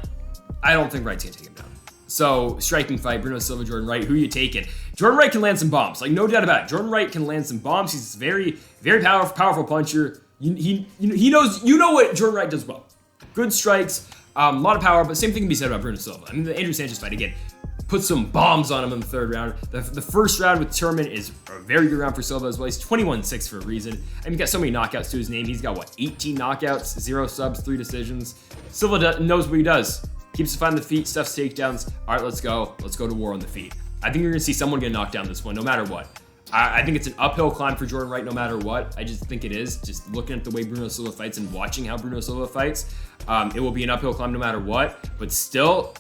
I don't think Wright's gonna take him down. So, striking fight, Bruno Silva, Jordan Wright, who are you taking? Jordan Wright can land some bombs, like no doubt about it. Jordan Wright can land some bombs. He's a very, very powerful puncher. He knows, what Jordan Wright does well. Good strikes, a lot of power, but same thing can be said about Bruno Silva. I mean, the Andrew Sanchez fight, again, put some bombs on him in the third round. The first round with Turman is a very good round for Silva as well. He's 21-6 for a reason. I mean, he's got so many knockouts to his name. He's got, 18 knockouts, 0 subs, 3 decisions. Silva knows what he does. Keeps the fight on the feet, stuffs takedowns. All right, let's go. Let's go to war on the feet. I think you're going to see someone get knocked down this one, no matter what. I think it's an uphill climb for Jordan Wright no matter what. I just think it is. Just looking at the way Bruno Silva fights and watching how Bruno Silva fights, it will be an uphill climb no matter what. But still,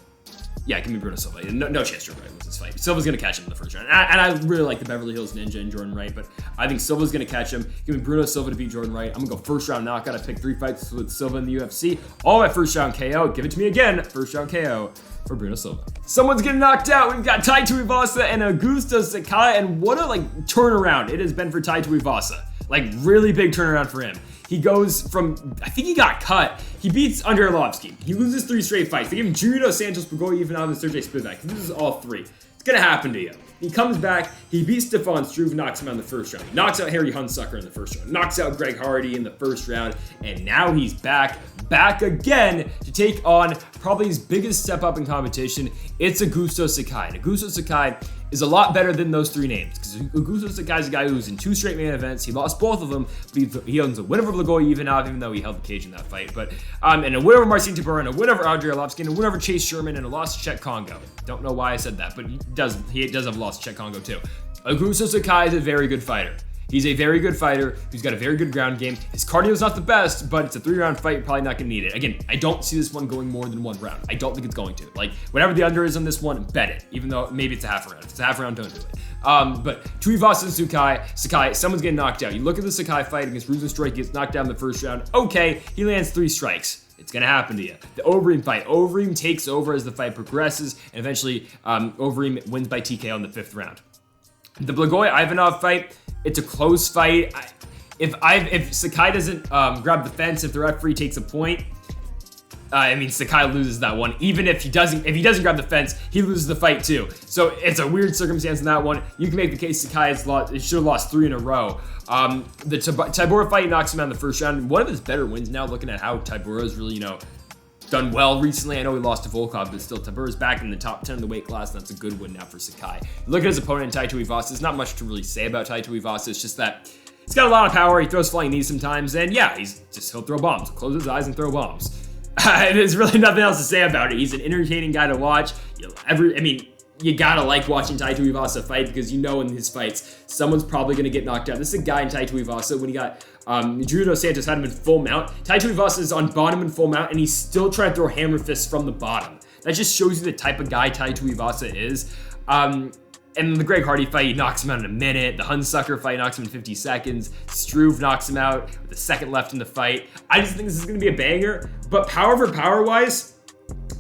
yeah, give me Bruno Silva. No chance Jordan Wright wins this fight. Silva's going to catch him in the first round. And I really like the Beverly Hills Ninja and Jordan Wright, but I think Silva's going to catch him. Give me Bruno Silva to beat Jordan Wright. I'm going to go first round knockout. I picked 3 fights with Silva in the UFC. All at first round KO. Give it to me again. First round KO for Bruno Silva. Someone's getting knocked out. We've got Tai Tuivasa and Augusto Sakai, and what a turnaround it has been for Tai Tuivasa. Really big turnaround for him. He goes from, I think he got cut. He beats Andrei Arlovski. He loses 3 straight fights. They give him Junior Dos Santos, Pagoy, Ivanov, and Sergey Spivak. He loses all 3. It's gonna happen to you. He comes back, he beats Stefan Struve, knocks him out in the first round. He knocks out Harry Hunsucker in the first round. Knocks out Greg Hardy in the first round. And now he's back again to take on probably his biggest step up in competition. It's Augusto Sakai. And Augusto Sakai is a lot better than those 3 names, because Augusto Sakai is a guy who's in 2 straight main events. He lost both of them, but he owns a win over Blagoy Ivanov, even though he held the cage in that fight. But and a win over Marcin Tybura, and a win over Andrei Arlovski, and a win over Chase Sherman, and a loss to Chet Congo. Don't know why I said that, but he does have a loss to Chet Congo too. Augusto Sakai is a very good fighter. He's a very good fighter who's got a very good ground game. His cardio is not the best, but it's a 3-round fight. You're probably not going to need it. Again, I don't see this one going more than 1 round. I don't think it's going to. Whatever the under is on this one, bet it. Even though maybe it's a half round. If it's a half round, don't do it. But Tuivasa and Sakai, someone's getting knocked out. You look at the Sakai fight against Rosenstruik, he gets knocked down in the first round. Okay, he lands 3 strikes. It's going to happen to you. The Overeem fight. Overeem takes over as the fight progresses, and eventually Overeem wins by TKO in the 5th round. The Blagoy-Ivanov fight, it's a close fight. If Sakai doesn't grab the fence, if the referee takes a point, Sakai loses that one. Even if he doesn't grab the fence, he loses the fight too. So it's a weird circumstance in that one. You can make the case Sakai should have lost 3 in a row. The Tybura fight knocks him out in the first round. One of his better wins now, looking at how Tybura has really, done well recently. I know he lost to Volkov, but still, Tybura's back in the top 10 of the weight class, and that's a good win now for Sakai. Look at his opponent in Tai Tuivasa. There's not much to really say about Tai Tuivasa. It's just that he's got a lot of power. He throws flying knees sometimes, and yeah, he'll throw bombs. Close his eyes and throw bombs. There's really nothing else to say about it. He's an entertaining guy to watch. You gotta like watching Tai Tuivasa fight, because in his fights, someone's probably gonna get knocked out. This is a guy in Tai Tuivasa, when he got Junior Dos Santos had him in full mount. Tai Tuivasa is on bottom in full mount, and he's still trying to throw hammer fists from the bottom. That just shows you the type of guy Tai Tuivasa is. And the Greg Hardy fight, he knocks him out in a minute. The Hunsucker fight knocks him in 50 seconds. Struve knocks him out with a second left in the fight. I just think this is going to be a banger. But power for power-wise,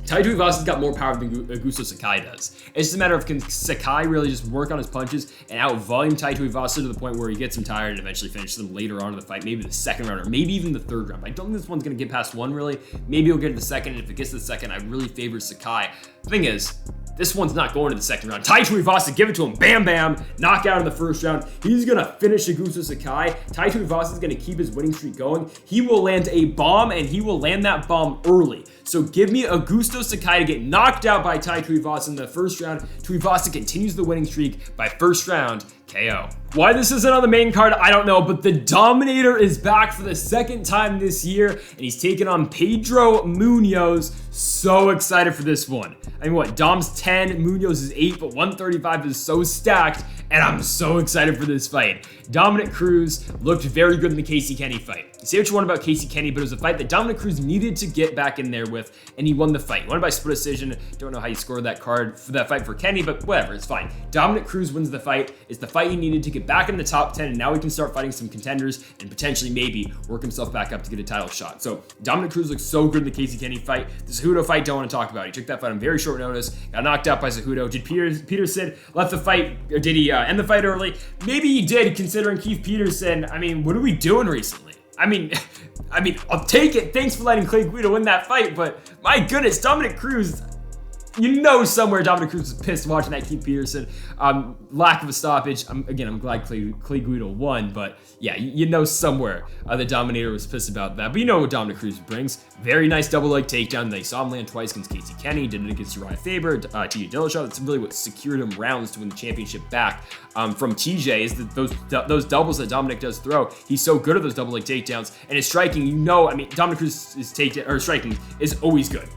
Tai Tuivasa's got more power than Augusto Sakai does. It's just a matter of can Sakai really just work on his punches and out-volume Tai Tuivasa to the point where he gets him tired and eventually finishes him later on in the fight, maybe the second round or maybe even the third round. I don't think this one's going to get past one, really. Maybe he'll get to the second, and if it gets to the second, I really favor Sakai. The thing is, this one's not going to the second round. Tai Tuivasa, give it to him. Bam, bam. Knockout in the first round. He's going to finish Augusto Sakai. Tai Tuivasa is going to keep his winning streak going. He will land a bomb, and he will land that bomb early. So give me Augusto Sakai to get knocked out by Tai Tuivasa in the first round. Tuivasa continues the winning streak by first round KO. Why this isn't on the main card, I don't know, but the Dominator is back for the second time this year, and he's taking on Pedro Munhoz. So excited for this one. I mean, what, Dom's 10, Munhoz is 8, but 135 is so stacked, and I'm so excited for this fight. Dominic Cruz looked very good in the Casey Kenny fight. Say what you want about Casey Kenny, but it was a fight that Dominic Cruz needed to get back in there with, and he won the fight. He won by split decision. Don't know how you scored that card for that fight for Kenny, but whatever, it's fine. Dominic Cruz wins the fight. It's the fight he needed to get back in the top 10, and now he can start fighting some contenders and potentially maybe work himself back up to get a title shot. So Dominic Cruz looks so good in the Casey Kenny fight. The Cejudo fight, don't want to talk about. He took that fight on very short notice, got knocked out by Cejudo. Did Peterson left the fight, or did he end the fight early? Maybe he did, considering Keith Peterson. I mean, what are we doing recently? I mean, I'll take it. Thanks for letting Clay Guida win that fight, but my goodness, Dominic Cruz, you know somewhere Dominic Cruz was pissed watching that Keith Peterson lack of a stoppage. I'm glad Clay Guida won, but yeah, you know somewhere the Dominator was pissed about that. But you know what Dominic Cruz brings. Very nice double leg takedown. They saw him land twice against Casey Kenny, did it against Uriah Faber, TJ Dillashaw. That's really what secured him rounds to win the championship back from TJ, is that those doubles that Dominic does throw. He's so good at those double leg takedowns, and his striking, you know, I mean, Dominic Cruz's striking is always good.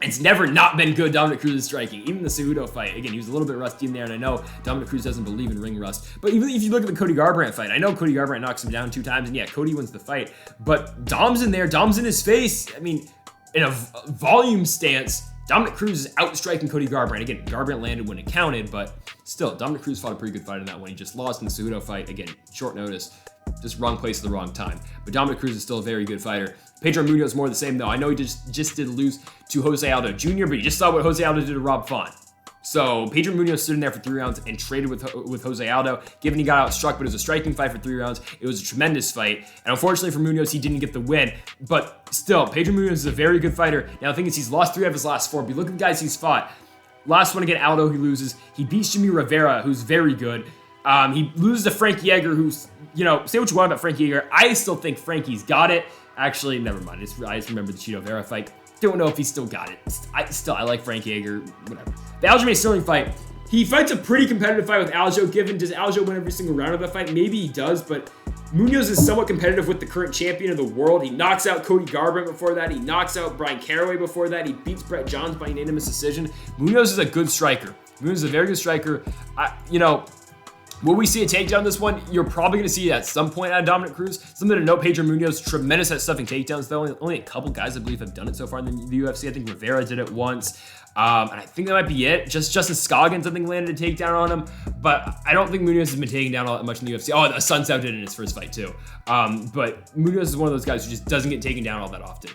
It's never not been good, Dominic Cruz's striking. Even the Cejudo fight, again, he was a little bit rusty in there, and I know Dominic Cruz doesn't believe in ring rust. But even if you look at the Cody Garbrandt fight, I know Cody Garbrandt knocks him down 2 times, and yeah, Cody wins the fight. But Dom's in there, Dom's in his face. I mean, in a volume stance, Dominic Cruz is outstriking Cody Garbrandt. Again, Garbrandt landed when it counted, but still, Dominic Cruz fought a pretty good fight in that one. He just lost in the Cejudo fight. Again, short notice, just wrong place at the wrong time. But Dominic Cruz is still a very good fighter. Pedro Munhoz is more the same, though. I know he just did lose to Jose Aldo Jr., but you just saw what Jose Aldo did to Rob Font. So Pedro Munhoz stood in there for 3 rounds and traded with Jose Aldo. Given he got outstruck, but it was a striking fight for 3 rounds. It was a tremendous fight. And unfortunately for Munhoz, he didn't get the win. But still, Pedro Munhoz is a very good fighter. Now, the thing is, he's lost 3 out of his last 4. But you look at the guys he's fought. Last one against Aldo, he loses. He beats Jimmy Rivera, who's very good. He loses to Frank Yeager, who's, you know, say what you want about Frank Yeager. I still think Frankie's got it. Actually, never mind. I just remember the Chito Vera fight. Don't know if he still got it. I like Frank Yeager, whatever. The Aljamain Sterling fight, he fights a pretty competitive fight with Aljo. Does Aljo win every single round of that fight? Maybe he does, but Munhoz is somewhat competitive with the current champion of the world. He knocks out Cody Garbrandt before that. He knocks out Brian Caraway before that. He beats Brett Johns by unanimous decision. Munhoz is a good striker. Munhoz is a very good striker. Will we see a takedown this one? You're probably going to see it at some point out of Dominic Cruz. Something to note, Pedro Munhoz, tremendous at stuffing takedowns, though. Only a couple guys, I believe, have done it so far in the UFC. I think Rivera did it once. And I think that might be it. Just Justin Scoggins, I think, landed a takedown on him. But I don't think Munhoz has been taken down all that much in the UFC. Oh, Sun Tzu did it in his first fight, too. But Munhoz is one of those guys who just doesn't get taken down all that often.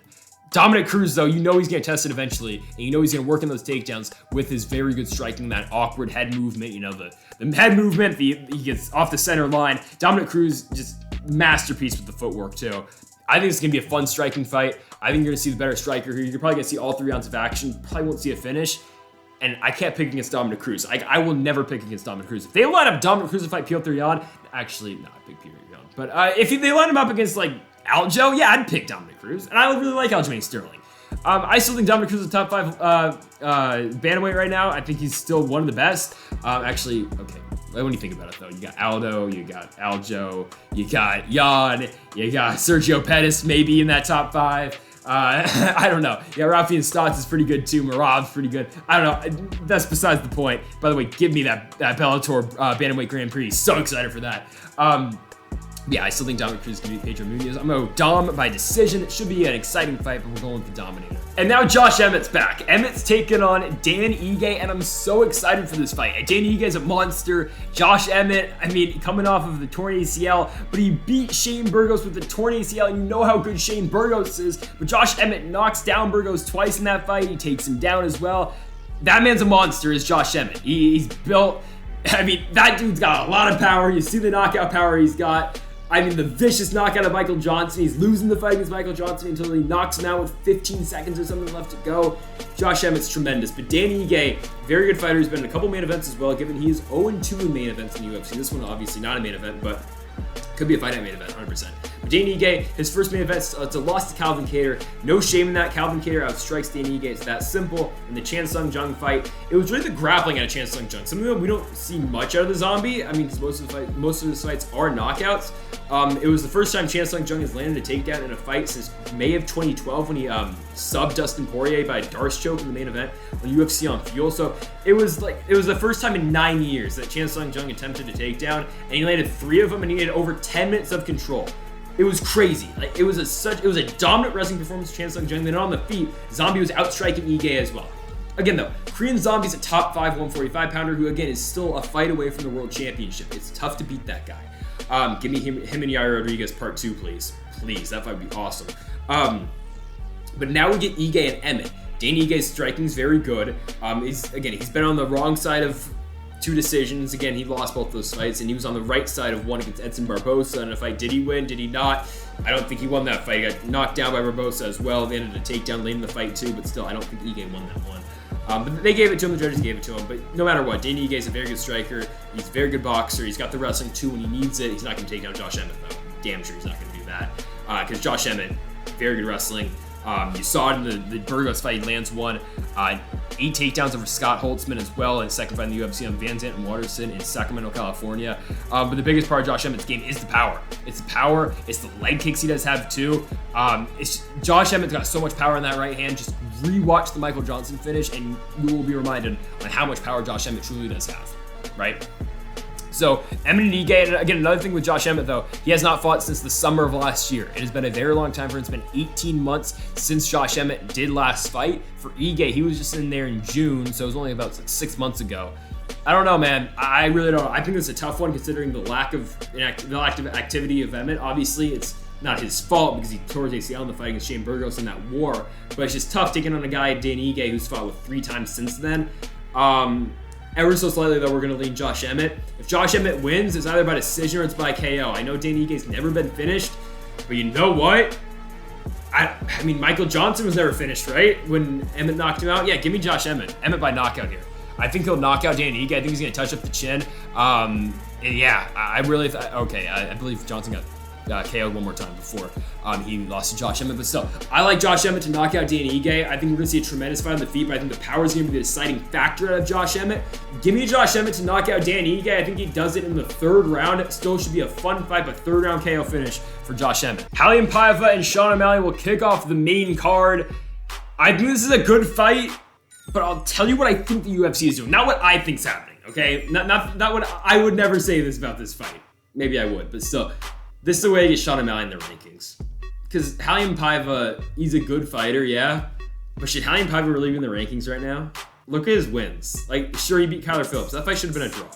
Dominic Cruz, though, you know he's going to test it eventually, and you know he's going to work in those takedowns with his very good striking, that awkward head movement, you know, the head movement, he gets off the center line. Dominic Cruz, just masterpiece with the footwork, too. I think it's going to be a fun striking fight. I think you're going to see the better striker here. You're probably going to see all 3 rounds of action. Probably won't see a finish. And I can't pick against Dominic Cruz. I will never pick against Dominic Cruz. If they line up Dominic Cruz to fight Piotr Jan, actually, no, I pick Piotr Jan. But if they line him up against, like, Aljo, yeah, I'd pick Dominic Cruz. And I really like Aljamain Sterling. I still think Dominic Cruz is the top 5 bantamweight right now. I think he's still one of the best. Actually, okay. When you think about it, though, you got Aldo, you got Aljo, you got Jan, you got Sergio Pettis maybe in that top 5. I don't know. Yeah, Rafian Stotts is pretty good too. Marav's pretty good. I don't know. That's besides the point. By the way, give me that Bellator Bantamweight Grand Prix. So excited for that. Yeah, I still think Dominic Cruz can beat Pedro Munhoz. I'm going to go Dom by decision. It should be an exciting fight, but we're going with the Dominator. And now Josh Emmett's back. Emmett's taking on Dan Ige, and I'm so excited for this fight. Dan Ige is a monster. Josh Emmett, I mean, coming off of the torn ACL, but he beat Shane Burgos with the torn ACL, and you know how good Shane Burgos is. But Josh Emmett knocks down Burgos twice in that fight. He takes him down as well. That man's a monster, is Josh Emmett. He's built, I mean, that dude's got a lot of power. You see the knockout power he's got. I mean, the vicious knockout of Michael Johnson. He's losing the fight against Michael Johnson until he knocks him out with 15 seconds or something left to go. Josh Emmett's tremendous. But Dan Ige, very good fighter. He's been in a couple main events as well, given he is 0-2 in main events in the UFC. This one, obviously, not a main event, but could be a fight at main event, 100%. But Dan Ige, his first main event, it's a loss to Calvin Kattar. No shame in that. Calvin Kattar outstrikes Dan Ige. It's that simple. In the Chan Sung Jung fight, it was really the grappling out of Chan Sung Jung. Some of them we don't see much out of the zombie. I mean, because most of his fights are knockouts. It was the first time Chan Sung Jung has landed a takedown in a fight since May of 2012 when he subbed Dustin Poirier by a Darce choke in the main event on UFC on Fuel. So it was the first time in 9 years that Chan Sung Jung attempted a takedown, and he landed 3 of them, and he had over 10 minutes of control. It was crazy. Like, it was a dominant wrestling performance of Chan Sung Jung. Then on the feet, Zombie was outstriking Ige as well. Again, though, Korean Zombie's a top 5 145 pounder who, again, is still a fight away from the world championship. It's tough to beat that guy. Give me him and Yair Rodriguez part 2, please. Please, that fight would be awesome. But now we get Ige and Emmett. Dan Ige's striking is very good. He's been on the wrong side of 2 decisions. Again, he lost both those fights, and he was on the right side of one against Edson Barbosa in a fight. Did he win? Did he not? I don't think he won that fight. He got knocked down by Barbosa as well. They ended a takedown late in the fight too, but still, I don't think Ige won that one. But they gave it to him. The judges gave it to him. But no matter what, Dan Ige is a very good striker. He's a very good boxer. He's got the wrestling too when he needs it. He's not going to take down Josh Emmett, though. Damn sure he's not going to do that. Because Josh Emmett, very good wrestling. You saw it in the Burgos fight. He lands one. 8 takedowns over Scott Holtzman as well in his second fight in the UFC on Van Zandt and Waterson in Sacramento, California. But the biggest part of Josh Emmett's game is the power. It's the power. It's the leg kicks he does have too. Josh Emmett's got so much power in that right hand. Just rewatch the Michael Johnson finish and you will be reminded on how much power Josh Emmett truly does have, right? So, Emmett and Ige, and again, another thing with Josh Emmett, though, he has not fought since the summer of last year. It has been a very long time for him. It's been 18 months since Josh Emmett did last fight. For Ige, he was just in there in June, so it was only about 6 months ago. I don't know, man. I really don't know. I think it's a tough one considering the lack of activity of Emmett. Obviously, it's not his fault because he tore his ACL in the fight against Shane Burgos in that war, but it's just tough taking on a guy, Dan Ige, who's fought with 3 times since then. Ever so slightly, though, we're going to lean Josh Emmett. If Josh Emmett wins, it's either by decision or it's by KO. I know Dan Ige's never been finished, but you know what? I mean, Michael Johnson was never finished, right? When Emmett knocked him out? Yeah, give me Josh Emmett. Emmett by knockout here. I think he'll knock out Dan Ige. I think he's going to touch up the chin. And yeah, I really I believe Johnson got KO'd one more time before he lost to Josh Emmett, but still, I like Josh Emmett to knock out Dan Ige. I think we're going to see a tremendous fight on the feet, but I think the power is going to be the deciding factor out of Josh Emmett. Give me Josh Emmett to knock out Dan Ige. I think he does it in the 3rd round. It still should be a fun fight, but 3rd round KO finish for Josh Emmett. Raulian Paiva and Sean O'Malley will kick off the main card. I think this is a good fight, but I'll tell you what I think the UFC is doing, not what I think's happening, okay? Not what I would never say this about this fight. Maybe I would, but still. This is the way to get Sean O'Malley in their rankings. Because Raulian Paiva, he's a good fighter, yeah. But should Raulian Paiva really be in the rankings right now? Look at his wins. Like, sure, he beat Kyler Phillips. That fight should have been a draw.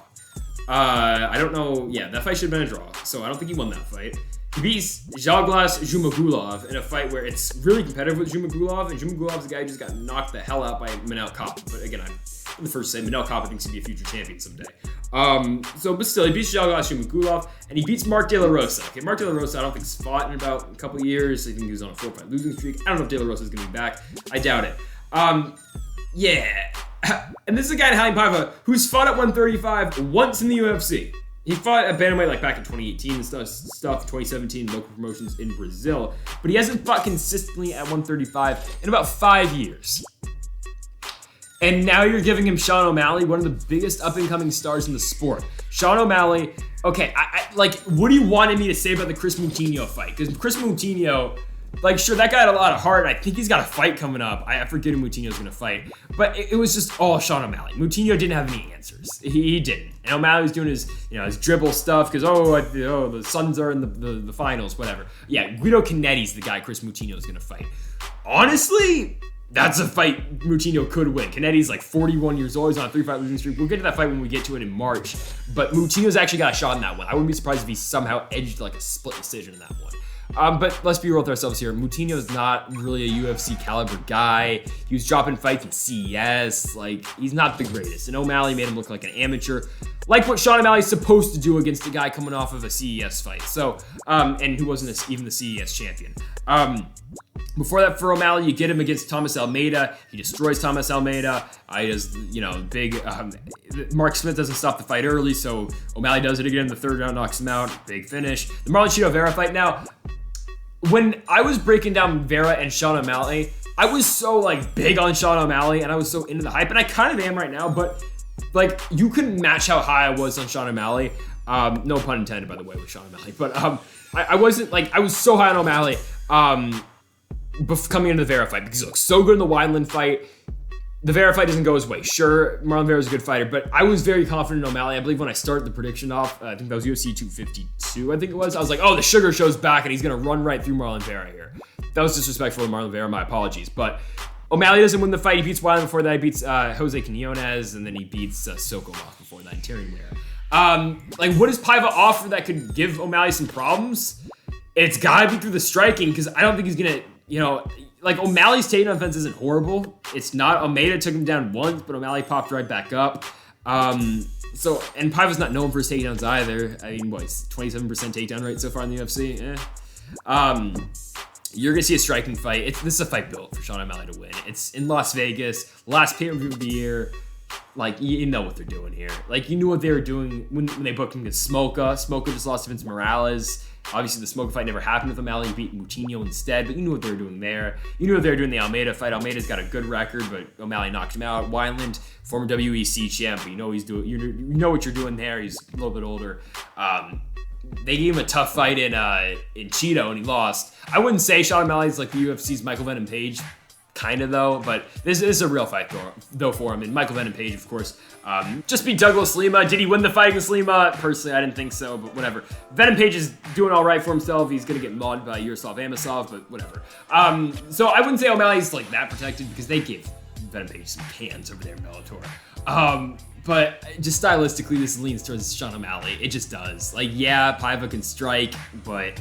I don't know. Yeah, that fight should have been a draw. So I don't think he won that fight. He beats Zhalglas Zhumagulov in a fight where it's really competitive with Zhumagulov. And Zhumagulov's a guy who just got knocked the hell out by Manel Kape. But again, I'm the first to say Manel Kape thinks he'd be a future champion someday. But still, he beats Zhalglas Zhumagulov, and he beats Mark De La Rosa. Okay, Mark De La Rosa, I don't think he's fought in about a couple years. I think he was on a 4-fight losing streak. I don't know if De La Rosa is going to be back. I doubt it. Yeah. And this is a guy, Raulian Paiva, who's fought at 135 once in the UFC. He fought at bantamweight like back in 2018 and stuff, 2017 local promotions in Brazil, but he hasn't fought consistently at 135 in about 5 years. And now you're giving him Sean O'Malley, one of the biggest up-and-coming stars in the sport. Sean O'Malley, okay, what do you want me to say about the Chris Moutinho fight? Because Chris Moutinho, Like, sure, that guy had a lot of heart. I think he's got a fight coming up. I forget who Moutinho's going to fight. But it was just all Sean O'Malley. Moutinho didn't have any answers. He didn't. And O'Malley was doing his, his dribble stuff because, the Suns are in the finals, whatever. Yeah, Guido Canetti's the guy Chris Moutinho is going to fight. Honestly, that's a fight Moutinho could win. Canetti's like 41 years old. He's on a 3-fight losing streak. We'll get to that fight when we get to it in March. But Moutinho's actually got a shot in that one. I wouldn't be surprised if he somehow edged like a split decision in that one. But let's be real with ourselves here. Moutinho is not really a UFC caliber guy. He was dropping fights in CES. Like, he's not the greatest. And O'Malley made him look like an amateur. Like what Sean O'Malley's supposed to do against a guy coming off of a CES fight. So, and who wasn't even the CES champion. Before that, for O'Malley, you get him against Thomas Almeida. He destroys Thomas Almeida. He does, big. Mark Smith doesn't stop the fight early, so O'Malley does it again in the third round, knocks him out. Big finish. The Marlon Chito Vera fight now. When I was breaking down Vera and Sean O'Malley, I was so big on Sean O'Malley and I was so into the hype, and I kind of am right now, but you couldn't match how high I was on Sean O'Malley. No pun intended, by the way, with Sean O'Malley. But I wasn't I was so high on O'Malley coming into the Vera fight because he looked so good in the Wineland fight. The Vera fight doesn't go his way. Sure, Marlon Vera's a good fighter, but I was very confident in O'Malley. I believe when I started the prediction off, I think that was UFC 252, I think it was. I was like, oh, the Sugar Show's back, and he's going to run right through Marlon Vera here. That was disrespectful to Marlon Vera, my apologies. But O'Malley doesn't win the fight. He beats Wineland before that. He beats Jose Quinones, and then he beats Sokolov before that, and Terry Mera. What does Paiva offer that could give O'Malley some problems? It's got to be through the striking, because I don't think he's going to, O'Malley's takedown offense isn't horrible. It's not. Almeida took him down once, but O'Malley popped right back up. And Paiva's not known for his takedowns either. I mean, it's 27% takedown rate so far in the UFC? You're going to see a striking fight. This is a fight built for Sean O'Malley to win. It's in Las Vegas, last pay-per-view of the year. You know what they're doing here. You knew what they were doing when they booked him against Smoka. Smoka just lost to Vince Morales. Obviously, the Smoka fight never happened with O'Malley. He beat Moutinho instead, but you knew what they were doing there. You knew what they were doing in the Almeida fight. Almeida's got a good record, but O'Malley knocked him out. Wineland, former WEC champ, but you know you know what you're doing there. He's a little bit older. They gave him a tough fight in Cheeto, and he lost. I wouldn't say Sean O'Malley's the UFC's Michael Venom Page. Kind of, though, but this is a real fight, though, for him. And Michael Venom Page, of course, just beat Douglas Lima. Did he win the fight against Lima? Personally, I didn't think so, but whatever. Venom Page is doing all right for himself. He's going to get mauled by Yaroslav Amosov, but whatever. So I wouldn't say O'Malley's that protected because they gave Venom Page some cans over there in Bellator. But just stylistically, this leans towards Sean O'Malley. It just does. Paiva can strike, but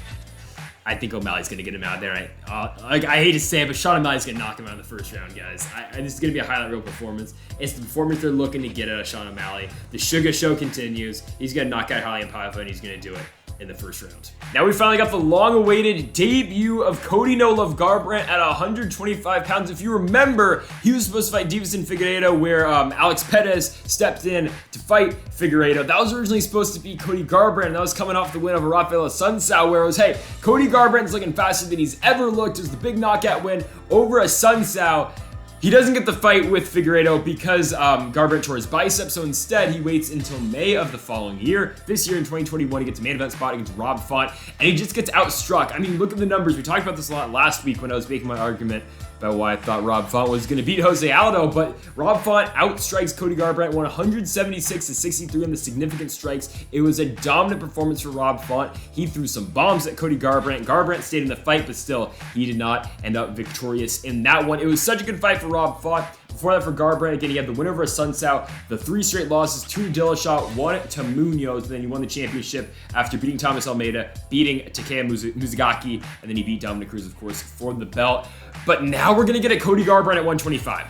I think O'Malley's going to get him out there. I hate to say it, but Sean O'Malley's going to knock him out in the first round, guys. This is going to be a highlight reel performance. It's the performance they're looking to get out of Sean O'Malley. The Sugar Show continues. He's going to knock out Raulian Paiva, and he's going to do it in the first round. Now we finally got the long-awaited debut of Cody No Love Garbrandt at 125 pounds. If you remember, he was supposed to fight Deiveson Figueiredo, where Alex Perez stepped in to fight Figueiredo. That was originally supposed to be Cody Garbrandt. That was coming off the win over Rafael Assunção, where it was, hey, Cody Garbrandt's looking faster than he's ever looked. It was the big knockout win over Assunção. He doesn't get the fight with Figueiredo because Garbrandt tore his bicep, so instead he waits until May of the following year. This year in 2021, he gets a main event spot against Rob Font, and he just gets outstruck. I mean, look at the numbers. We talked about this a lot last week when I was making my argument about why I thought Rob Font was going to beat Jose Aldo, but Rob Font outstrikes Cody Garbrandt, won 176-63 in the significant strikes. It was a dominant performance for Rob Font. He threw some bombs at Cody Garbrandt. Garbrandt stayed in the fight, but still, he did not end up victorious in that one. It was such a good fight for Rob Font. Before that, for Garbrandt, again, he had the win over Assunção, the 3 straight losses, 2 to Dillashaw, 1 to Munhoz, and then he won the championship after beating Thomas Almeida, beating Takeya Muzugaki, and then he beat Dominic Cruz, of course, for the belt. But now we're going to get a Cody Garbrandt at 125.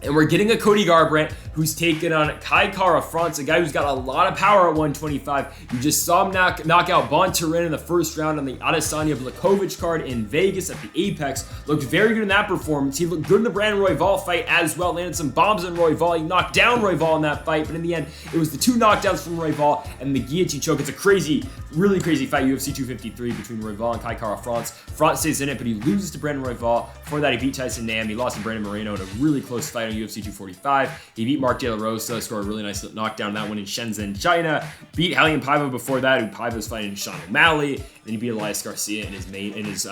And we're getting a Cody Garbrandt who's taken on Kai Kara France, a guy who's got a lot of power at 125. You just saw him knock out Bontorin in the first round on the Adesanya Blakovic card in Vegas at the Apex. Looked very good in that performance. He looked good in the Brandon Royval fight as well. Landed some bombs on Royval. He knocked down Royval in that fight, but in the end, it was the 2 knockdowns from Royval and the guillotine choke. It's a crazy, really crazy fight, UFC 253 between Royval and Kai Kara France. France stays in it, but he loses to Brandon Royval. Before that, he beat Tyson Nam. He lost to Brandon Moreno in a really close fight down UFC 245. He beat Mark De La Rosa, scored a really nice knockdown that one in Shenzhen, China. Beat Raulian Paiva before that, who Paiva was fighting Sean O'Malley. And then he beat Elias Garcia in his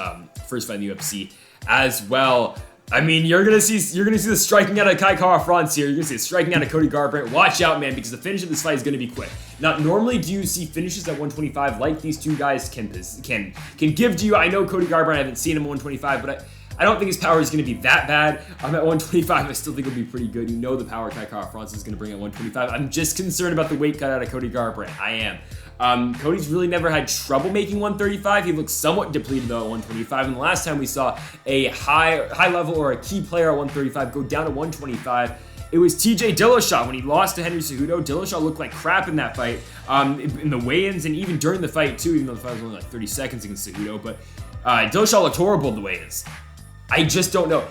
first fight in the UFC as well. I mean, you're gonna see the striking out of Kai Kara-France here. You're gonna see the striking out of Cody Garbrandt. Watch out, man, because the finish of this fight is gonna be quick. Now, normally, do you see finishes at 125 like these two guys can give to you? I know Cody Garbrandt, I haven't seen him at 125, but I don't think his power is going to be that bad. I'm at 125. I still think it'll be pretty good. You know the power Kai Kara-France is going to bring at 125. I'm just concerned about the weight cut out of Cody Garbrandt. I am. Cody's really never had trouble making 135. He looks somewhat depleted though at 125. And the last time we saw a high level or a key player at 135 go down to 125, it was TJ Dillashaw. When he lost to Henry Cejudo, Dillashaw looked like crap in that fight. In the weigh-ins and even during the fight too, even though the fight was only like 30 seconds against Cejudo. But Dillashaw looked horrible in the weigh-ins. I just don't know.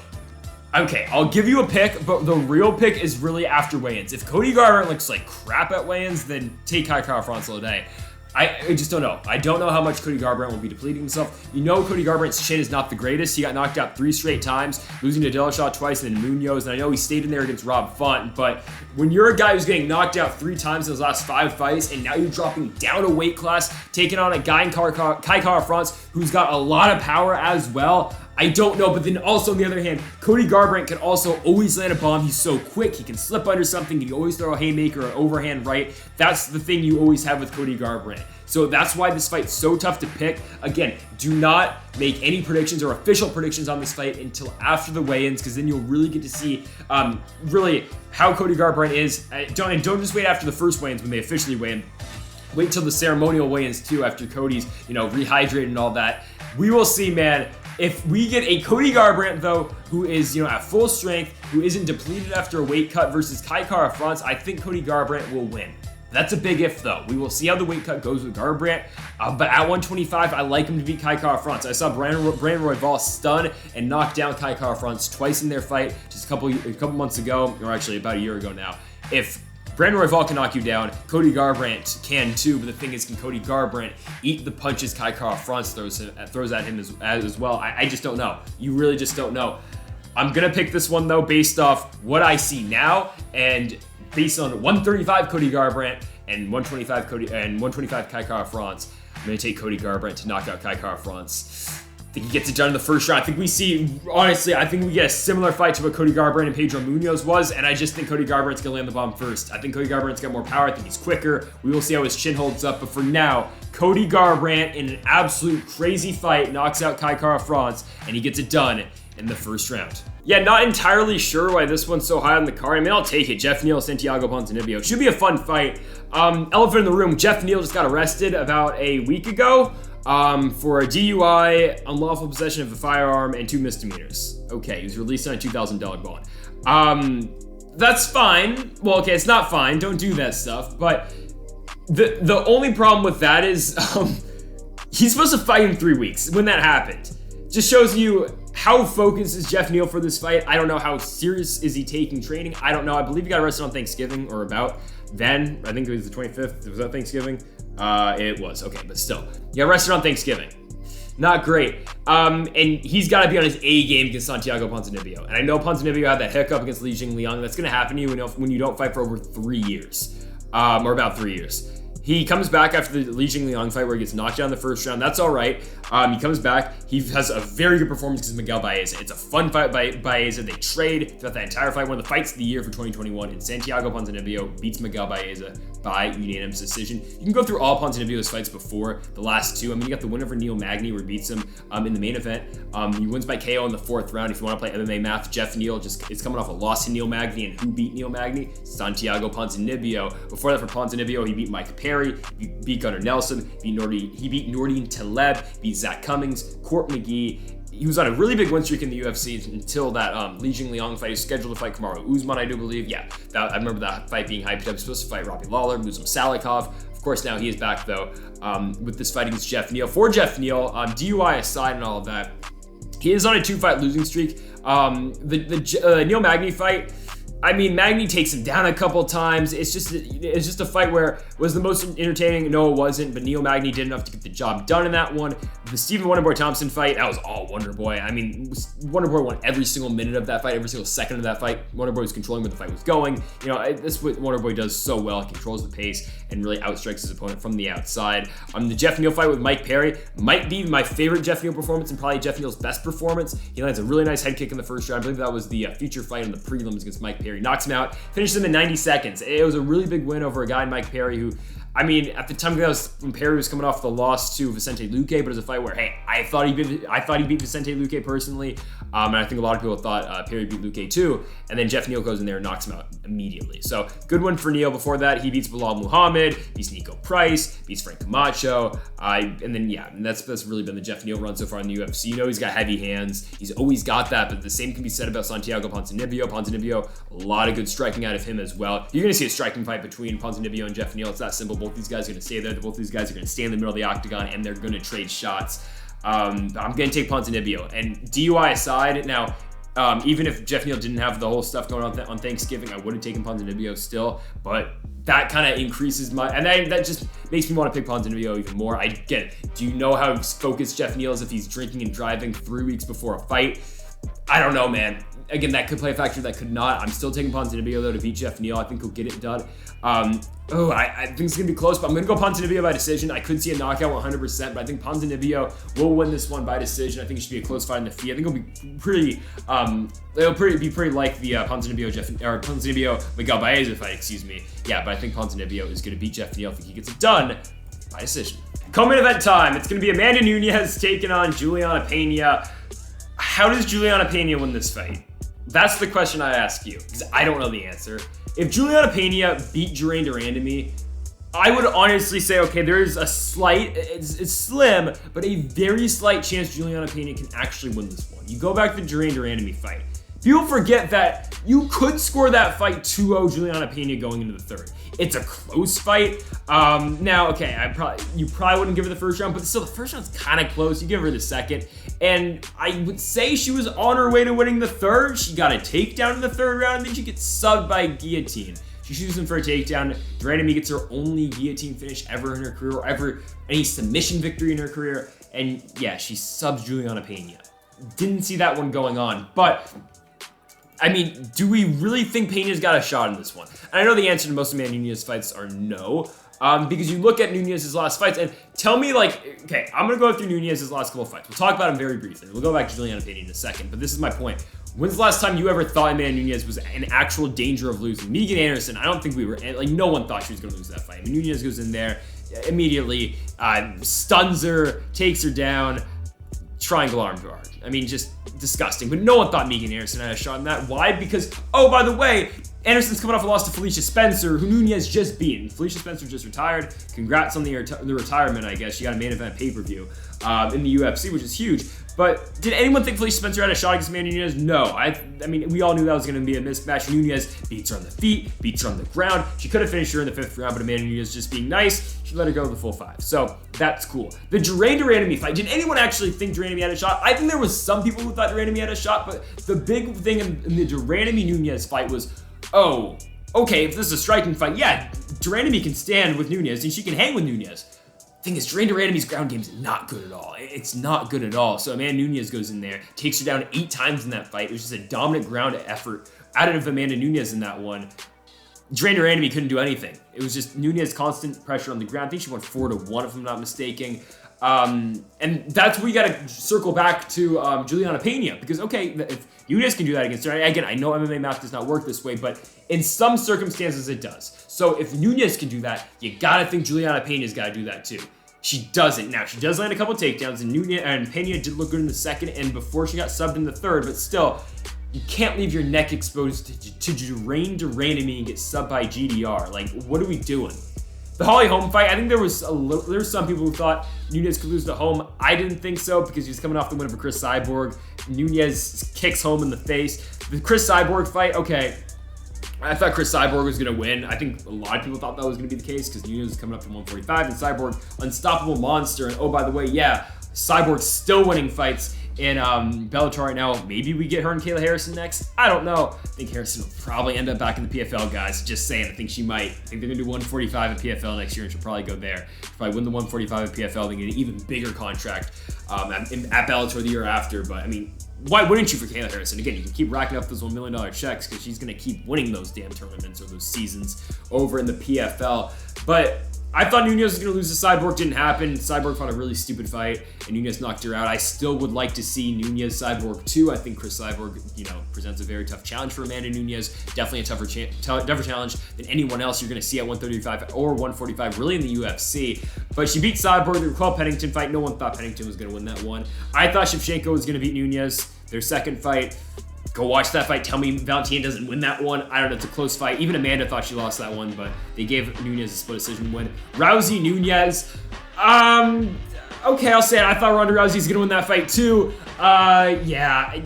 Okay, I'll give you a pick, but the real pick is really after weigh-ins. If Cody Garbrandt looks like crap at weigh-ins, then take Kai Kara-France all day. I just don't know. I don't know how much Cody Garbrandt will be depleting himself. You know Cody Garbrandt's chin is not the greatest. He got knocked out 3 straight times, losing to Dillashaw twice and then Munhoz. And I know he stayed in there against Rob Font, but when you're a guy who's getting knocked out 3 times in his last 5 fights, and now you're dropping down a weight class, taking on a guy in Kai Kara-France who's got a lot of power as well, I don't know. But then also on the other hand, Cody Garbrandt can also always land a bomb. He's so quick. He can slip under something. He can always throw a haymaker or overhand right. That's the thing you always have with Cody Garbrandt. So that's why this fight's so tough to pick. Again, do not make any predictions or official predictions on this fight until after the weigh-ins, because then you'll really get to see really how Cody Garbrandt is. Don't just wait after the first weigh-ins when they officially weigh in. Wait till the ceremonial weigh-ins too, after Cody's rehydrated and all that. We will see, man. If we get a Cody Garbrandt, though, who is, at full strength, who isn't depleted after a weight cut versus Kai Kara-France, I think Cody Garbrandt will win. That's a big if, though. We will see how the weight cut goes with Garbrandt. But at 125, I like him to beat Kai Kara-France. I saw Brandon Royval stun and knock down Kai Kara-France twice in their fight just a couple months ago, or actually about a year ago now. If Brandon Royval can knock you down, Cody Garbrandt can too, but the thing is, can Cody Garbrandt eat the punches Kai Kara-France throws at him as well? I just don't know. You really just don't know. I'm going to pick this one, though, based off what I see now, and based on 135 Cody Garbrandt and 125 Kai Kara-France. I'm going to take Cody Garbrandt to knock out Kai Kara-France. I think he gets it done in the first round. I think we get a similar fight to what Cody Garbrandt and Pedro Munhoz was, and I just think Cody Garbrandt's going to land the bomb first. I think Cody Garbrandt's got more power. I think he's quicker. We will see how his chin holds up, but for now, Cody Garbrandt, in an absolute crazy fight, knocks out Kai Kara-France, and he gets it done in the first round. Yeah, not entirely sure why this one's so high on the card. I mean, I'll take it. Jeff Neal, Santiago Ponzinibbio. It should be a fun fight. Elephant in the room, Jeff Neal just got arrested about a week ago for a DUI, unlawful possession of a firearm, and 2 misdemeanors. Okay, he was released on a $2,000 bond. That's fine. Well, okay, it's not fine. Don't do that stuff. But the only problem with that is he's supposed to fight in 3 weeks when that happened. Just shows you how focused is Jeff Neal for this fight. I don't know how serious is he taking training. I don't know. I believe he got arrested on Thanksgiving or about then. I think it was the 25th. Was that Thanksgiving? It was. Okay, but still. He got arrested on Thanksgiving. Not great. And he's got to be on his A game against Santiago Ponzinibbio. And I know Ponzinibbio had that hiccup against Li Jingliang. That's going to happen to you when you don't fight for over 3 years. Or about 3 years. He comes back after the Li Jingliang fight where he gets knocked down in the first round. That's all right. He comes back. He has a very good performance against Miguel Baeza. It's a fun fight by Baeza. They trade throughout that entire fight. One of the fights of the year for 2021. And Santiago Ponzinibbio beats Miguel Baeza by unanimous decision. You can go through all Ponzinibbio's fights before the last 2. I mean, you got the win over Neal Magny where he beats him in the main event. He wins by KO in the 4th round. If you want to play MMA math, Jeff Neal is coming off a loss to Neal Magny. And who beat Neal Magny? Santiago Ponzinibbio. Before that, for Ponzinibbio, he beat Mike Perry. He beat Gunnar Nelson. He beat Nordine Taleb. Beat Zach Cummings. Court McGee. He was on a really big win streak in the UFC until that Li Jingliang fight. He's scheduled to fight Kamaru Usman, I do believe. Yeah, I remember that fight being hyped up. He's supposed to fight Robbie Lawler, Muslim Salikov. Of course, now he is back, though, with this fight against Jeff Neal. For Jeff Neal, DUI aside and all of that, he is on a 2-fight losing streak. The Neal Magny fight, I mean, Magny takes him down a couple times. It's just a fight where was the most entertaining. No, it wasn't. But Neal Magny did enough to get the job done in that one. The Stephen Wonderboy Thompson fight, that was all Wonderboy. I mean, Wonderboy won every single minute of that fight, every single second of that fight. Wonderboy was controlling where the fight was going. You know, that's what Wonderboy does so well. He controls the pace and really outstrikes his opponent from the outside. The Jeff Neal fight with Mike Perry might be my favorite Jeff Neal performance and probably Jeff Neal's best performance. He lands a really nice head kick in the first round. I believe that was the feature fight in the prelims against Mike Perry. Knocks him out. Finishes him in 90 seconds. It was a really big win over a guy, Mike Perry, who, I mean, at the time when Perry was coming off the loss to Vicente Luque, but it was a fight where, hey, I thought he beat Vicente Luque personally, and I think a lot of people thought Perry beat Luque too, and then Jeff Neal goes in there and knocks him out immediately. So, good one for Neal. Before that, he beats Bilal Muhammad, beats Nico Price, beats Frank Camacho, and then, yeah, and that's really been the Jeff Neal run so far in the UFC. You know he's got heavy hands. He's always got that, but the same can be said about Santiago Ponzinibbio. Ponzinibbio, a lot of good striking out of him as well. You're going to see a striking fight between Ponzinibbio and Jeff Neal. It's that simple. Both these guys are going to stay there. Both these guys are going to stay in the middle of the octagon, and they're going to trade shots. I'm going to take Ponzinibbio. And DUI aside, now, even if Jeff Neal didn't have the whole stuff going on Thanksgiving, I would have taken Ponzinibbio still, but that kind of increases that just makes me want to pick Ponzinibbio even more. I get it. Do you know how focused Jeff Neal is if he's drinking and driving 3 weeks before a fight? I don't know, man. Again, that could play a factor, that could not. I'm still taking Ponzinibbio, though, to beat Jeff Neal. I think he'll get it done. I think it's going to be close, but I'm going to go Ponzinibbio by decision. I could see a knockout 100%, but I think Ponzinibbio will win this one by decision. I think it should be a close fight in the feet. I think it'll be pretty, like the Ponzinibbio Miguel Baeza fight, excuse me. Yeah, but I think Ponzinibbio is going to beat Jeff Neal. I think he gets it done by decision. Co-main event time. It's going to be Amanda Nunes taking on Juliana Pena. How does Juliana Pena win this fight? That's the question I ask you, because I don't know the answer. If Juliana Pena beat Germaine de Randamie, I would honestly say, okay, there's a slight, it's slim, but a very slight chance Juliana Pena can actually win this one. You go back to the Germaine de Randamie fight. People forget that you could score that fight 2-0 Juliana Pena going into the third. It's a close fight. Now, okay, you probably wouldn't give her the first round, but still, the first round's kind of close. You give her the second, and I would say she was on her way to winning the third. She got a takedown in the third round, and then she gets subbed by guillotine. She shoots him for a takedown. de Randamie gets her only guillotine finish ever in her career, or ever any submission victory in her career, and yeah, she subs Juliana Pena. Didn't see that one going on, but I mean, do we really think Pena's got a shot in this one? And I know the answer to most of Amanda Nunes fights are no, because you look at Nunes' last fights and tell me, like, okay, I'm going to go through Nunes' last couple of fights. We'll talk about him very briefly. We'll go back to Juliana Pena in a second, but this is my point. When's the last time you ever thought Amanda Nunes was in actual danger of losing? Megan Anderson, I don't think we were, like, no one thought she was going to lose that fight. I mean, Nunes goes in there, immediately stuns her, takes her down, triangle arm guard. I mean, just disgusting. But no one thought Megan Anderson had a shot in that. Why? Because, oh, by the way, Anderson's coming off a loss to Felicia Spencer, who Nunes just beat. Felicia Spencer just retired. Congrats on the retirement, I guess. She got a main event pay-per-view in the UFC, which is huge. But did anyone think Felicia Spencer had a shot against Amanda Nunes? No. I mean, we all knew that was going to be a mismatch. Nunes beats her on the feet, beats her on the ground. She could have finished her in the 5th round, but Amanda Nunes just being nice, she let her go to the full 5. So that's cool. The Germaine de Randamie fight. Did anyone actually think de Randamie had a shot? I think there was some people who thought de Randamie had a shot, but the big thing in the de Randamie Nunes fight was, oh, okay, if this is a striking fight, yeah, de Randamie can stand with Nunes and she can hang with Nunes. Thing is, Germaine de Randamie's ground game is not good at all. It's not good at all. So Amanda Nunes goes in there, takes her down 8 times in that fight. It was just a dominant ground effort out of Amanda Nunes in that one. Germaine de Randamie couldn't do anything. It was just Nunes' constant pressure on the ground. I think she went 4-1 if I'm not mistaken. And that's where you got to circle back to Juliana Pena, because okay, if Nunes can do that against her, again, I know MMA math does not work this way, but in some circumstances it does. So if Nunes can do that, you gotta think Juliana Pena's got to do that too. She doesn't. Now, she does land a couple takedowns, and Pena did look good in the second and before she got subbed in the third, but still, you can't leave your neck exposed to Germaine de Randamie and get subbed by GDR. Like, what are we doing? The Holly Holm fight, I think there was some people who thought Nunes could lose to Holm. I didn't think so because he was coming off the win over Chris Cyborg. Nunes kicks Holm in the face. The Chris Cyborg fight, okay, I thought Chris Cyborg was going to win. I think a lot of people thought that was going to be the case because Nunes was coming up to 145 and Cyborg, unstoppable monster. And oh, by the way, yeah, Cyborg's still winning fights in Bellator right now. Maybe we get her and Kayla Harrison next. I don't know. I think Harrison will probably end up back in the PFL, guys. Just saying. I think she might. I think they're going to do 145 at PFL next year, and she'll probably go there. She'll probably win the 145 at PFL, then get an even bigger contract at Bellator the year after. But, I mean, why wouldn't you for Kayla Harrison? Again, you can keep racking up those $1 million checks because she's going to keep winning those damn tournaments or those seasons over in the PFL. But I thought Nunes was going to lose to Cyborg. Didn't happen. Cyborg fought a really stupid fight, and Nunes knocked her out. I still would like to see Nunes Cyborg 2. I think Chris Cyborg, presents a very tough challenge for Amanda Nunes. Definitely a tougher challenge than anyone else you're going to see at 135 or 145, really in the UFC. But she beat Cyborg. The Raquel Pennington fight. No one thought Pennington was going to win that one. I thought Shevchenko was going to beat Nunes. Their second fight. Go watch that fight. Tell me Valentina doesn't win that one. I don't know. It's a close fight. Even Amanda thought she lost that one, but they gave Nunes a split decision win. Rousey, Nunes. Okay, I'll say it. I thought Ronda Rousey's going to win that fight too. Yeah.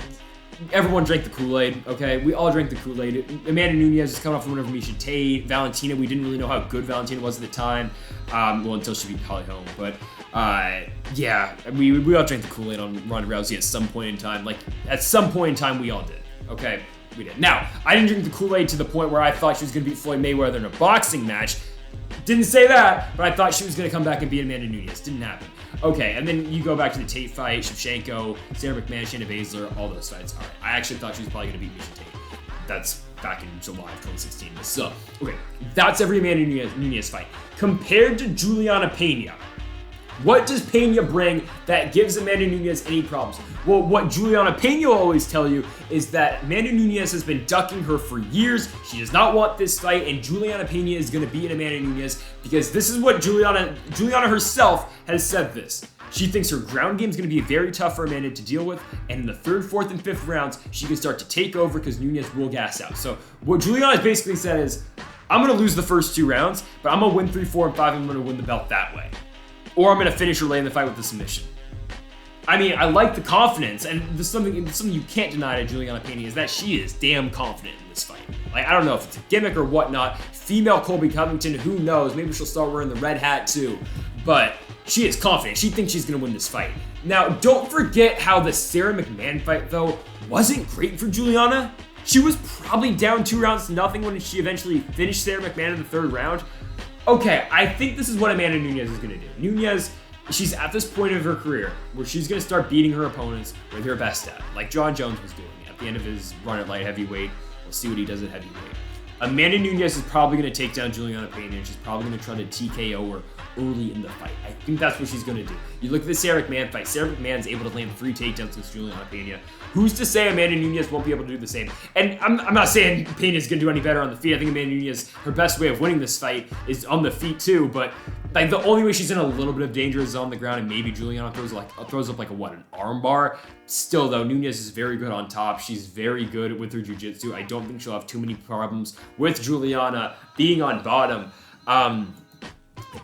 Everyone drank the Kool-Aid, okay? We all drank the Kool-Aid. Amanda Nunes is coming off the win over Miesha Tate. Valentina, we didn't really know how good Valentina was at the time. Until she beat Holly Holm. But, yeah, we all drank the Kool-Aid on Ronda Rousey at some point in time. Like, at some point in time, we all did, okay? We did. Now, I didn't drink the Kool-Aid to the point where I thought she was going to beat Floyd Mayweather in a boxing match. Didn't say that, but I thought she was going to come back and beat Amanda Nunes. Didn't happen. Okay, and then you go back to the Tate fight, Shevchenko, Sarah McMahon, Shayna Baszler, all those fights. All right, I actually thought she was probably going to beat Miesha Tate. That's back in July of 2016. So, okay, that's every Amanda Nunes fight. Compared to Juliana Pena, what does Pena bring that gives Amanda Nunes any problems? Well, what Juliana Pena will always tell you is that Amanda Nunes has been ducking her for years. She does not want this fight, and Juliana Pena is going to beat Amanda Nunes because this is what Juliana herself has said this. She thinks her ground game is going to be very tough for Amanda to deal with, and in the third, fourth, and fifth rounds, she can start to take over because Nunes will gas out. So what Juliana has basically said is, I'm going to lose the first 2 rounds, but I'm going to win 3, 4, and 5, and I'm going to win the belt that way. Or I'm going to finish her late in the fight with the submission. I mean, I like the confidence, and there's something you can't deny to Juliana Pena is that she is damn confident in this fight. Like, I don't know if it's a gimmick or whatnot. Female Colby Covington, who knows? Maybe she'll start wearing the red hat too. But she is confident. She thinks she's going to win this fight. Now, don't forget how the Sarah McMahon fight, though, wasn't great for Juliana. She was probably down 2 rounds to nothing when she eventually finished Sarah McMahon in the third round. Okay, I think this is what Amanda Nunes is going to do. Nunes, she's at this point of her career where she's going to start beating her opponents where they're best at, like John Jones was doing at the end of his run at light heavyweight. We'll see what he does at heavyweight. Amanda Nunes is probably going to take down Juliana Pena, and she's probably going to try to TKO her early in the fight. I think that's what she's going to do. You look at the Sarah McMahon fight. Sarah McMahon's able to land 3 takedowns against Juliana Pena. Who's to say Amanda Nunes won't be able to do the same? And I'm not saying Pena's going to do any better on the feet. I think Amanda Nunes, her best way of winning this fight is on the feet too, but like the only way she's in a little bit of danger is on the ground, and maybe Juliana throws up like an arm bar. Still though, Nunes is very good on top. She's very good with her jiu-jitsu. I don't think she'll have too many problems with Juliana being on bottom.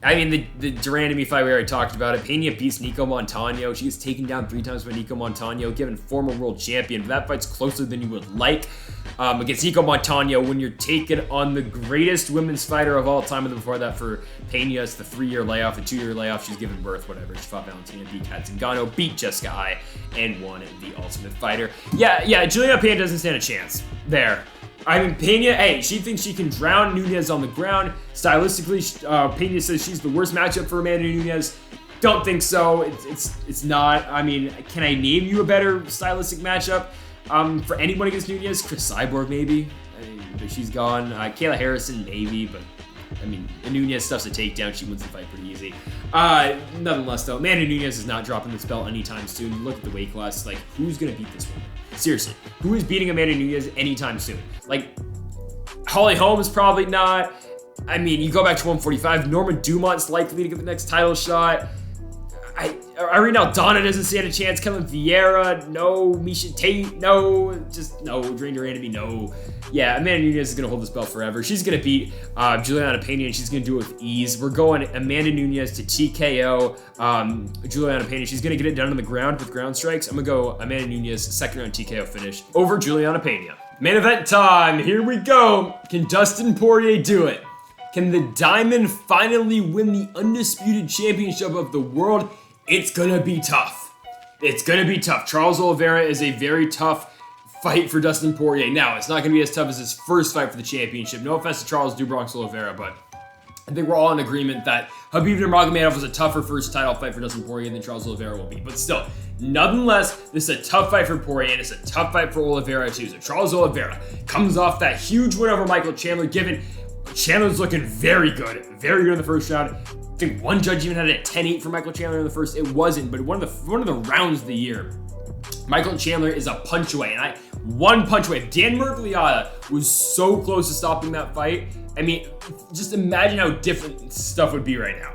I mean, the Durandamy fight, we already talked about it. Pena beats Nico Montano. She gets taken down 3 times by Nico Montano, given former world champion. But that fight's closer than you would like. Against Nico Montano, when you're taking on the greatest women's fighter of all time, and before that for Pena, it's the 3-year layoff, the 2-year layoff. She's given birth, whatever. She fought Valentina, beat Kat Zingano, beat Jessica Ai, and won the Ultimate Fighter. Yeah, Juliana Pena doesn't stand a chance there. I mean, Pena, hey, she thinks she can drown Nunes on the ground. Stylistically, Pena says she's the worst matchup for Amanda Nunes. Don't think so. It's not. I mean, can I name you a better stylistic matchup for anyone against Nunes? Chris Cyborg, maybe. But she's gone. Kayla Harrison, maybe. But, I mean, the Nunes stuff's a takedown. She wins the fight pretty easy. Nonetheless, though, Amanda Nunes is not dropping this belt anytime soon. You look at the weight class. Like, who's going to beat this woman? Seriously, who is beating Amanda Nunes anytime soon? Like, Holly Holmes probably not. I mean, you go back to 145. Norma Dumont's likely to get the next title shot. Irene Aldana doesn't stand a chance. Kevin Vieira, no. Miesha Tate, no. Just no. Durandamy, no. Yeah, Amanda Nunes is going to hold this belt forever. She's going to beat Juliana Pena, and she's going to do it with ease. We're going Amanda Nunes to TKO Juliana Pena. She's going to get it done on the ground with ground strikes. I'm going to go Amanda Nunes, second round TKO finish over Juliana Pena. Main event time. Here we go. Can Dustin Poirier do it? Can the Diamond finally win the undisputed championship of the world? It's gonna be tough. It's going to be tough. Charles Oliveira is a very tough fight for Dustin Poirier. Now, it's not going to be as tough as his first fight for the championship. No offense to Charles Bronx Oliveira, but I think we're all in agreement that Khabib Nurmagomedov was a tougher first title fight for Dustin Poirier than Charles Oliveira will be. But still, nonetheless, this is a tough fight for Poirier, and it's a tough fight for Oliveira too. So Charles Oliveira comes off that huge win over Michael Chandler, given Chandler's looking very good in the first round. I think one judge even had it at 10-8 for Michael Chandler in the first. It wasn't, but one of the rounds of the year, Michael Chandler is a punch away, and one punch away. If Dan Miragliotta was so close to stopping that fight, I mean, just imagine how different stuff would be right now.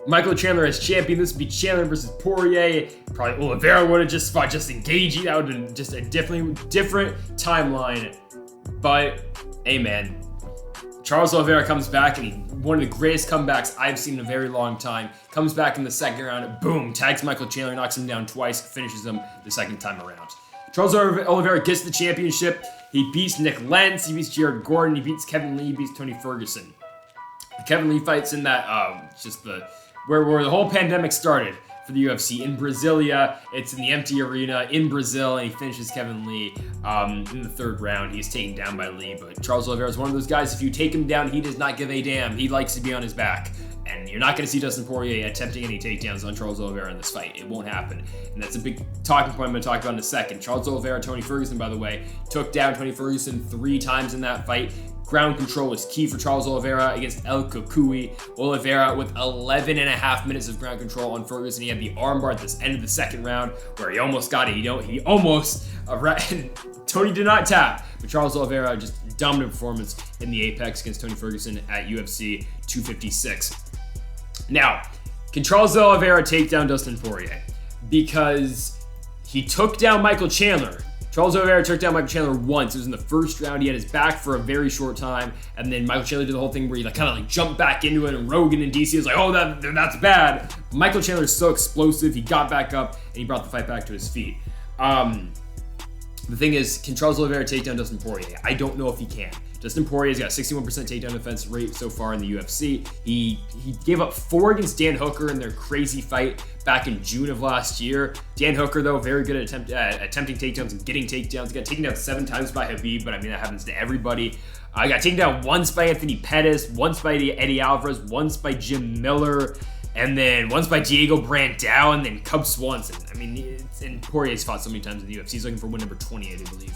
Michael Chandler as champion, this would be Chandler versus Poirier. Probably Oliveira would have just fought Justin Gaethje. That would have been just a different timeline. But, hey man, Charles Oliveira comes back, and one of the greatest comebacks I've seen in a very long time. Comes back in the second round, boom, tags Michael Chandler, knocks him down twice, finishes him the second time around. Charles Oliveira gets the championship. He beats Nick Lentz, he beats Jared Gordon, he beats Kevin Lee, he beats Tony Ferguson. The Kevin Lee fight's in that, where the whole pandemic started for the UFC in Brasilia. It's in the empty arena in Brazil, and he finishes Kevin Lee in the third round. He's taken down by Lee, but Charles Oliveira is one of those guys, if you take him down, he does not give a damn. He likes to be on his back. And you're not going to see Dustin Poirier attempting any takedowns on Charles Oliveira in this fight. It won't happen. And that's a big talking point I'm going to talk about in a second. Charles Oliveira, Tony Ferguson, by the way, took down Tony Ferguson 3 times in that fight. Ground control was key for Charles Oliveira against El Cucuy. Oliveira with 11 and a half minutes of ground control on Ferguson. He had the armbar at the end of the second round where he almost got it. He almost, Tony did not tap, but Charles Oliveira just dominant performance in the Apex against Tony Ferguson at UFC 256. Now, can Charles Oliveira take down Dustin Poirier? Because he took down Michael Chandler. Charles Oliveira took down Michael Chandler once. It was in the first round. He had his back for a very short time, and then Michael Chandler did the whole thing where he kind of jumped back into it, and Rogan and DC was like, oh, that's bad. Michael Chandler is so explosive. He got back up, and he brought the fight back to his feet. The thing is, can Charles Oliveira take down Dustin Poirier? I don't know if he can. Dustin Poirier's got a 61% takedown defense rate so far in the UFC. He gave up 4 against Dan Hooker in their crazy fight back in June of last year. Dan Hooker, though, very good at attempting takedowns and getting takedowns. He got taken down 7 times by Khabib, but I mean, that happens to everybody. He got taken down once by Anthony Pettis, once by Eddie Alvarez, once by Jim Miller, and then once by Diego Brandao, and then Cub Swanson. I mean, and Poirier's fought so many times in the UFC. He's looking for win number 28, I believe.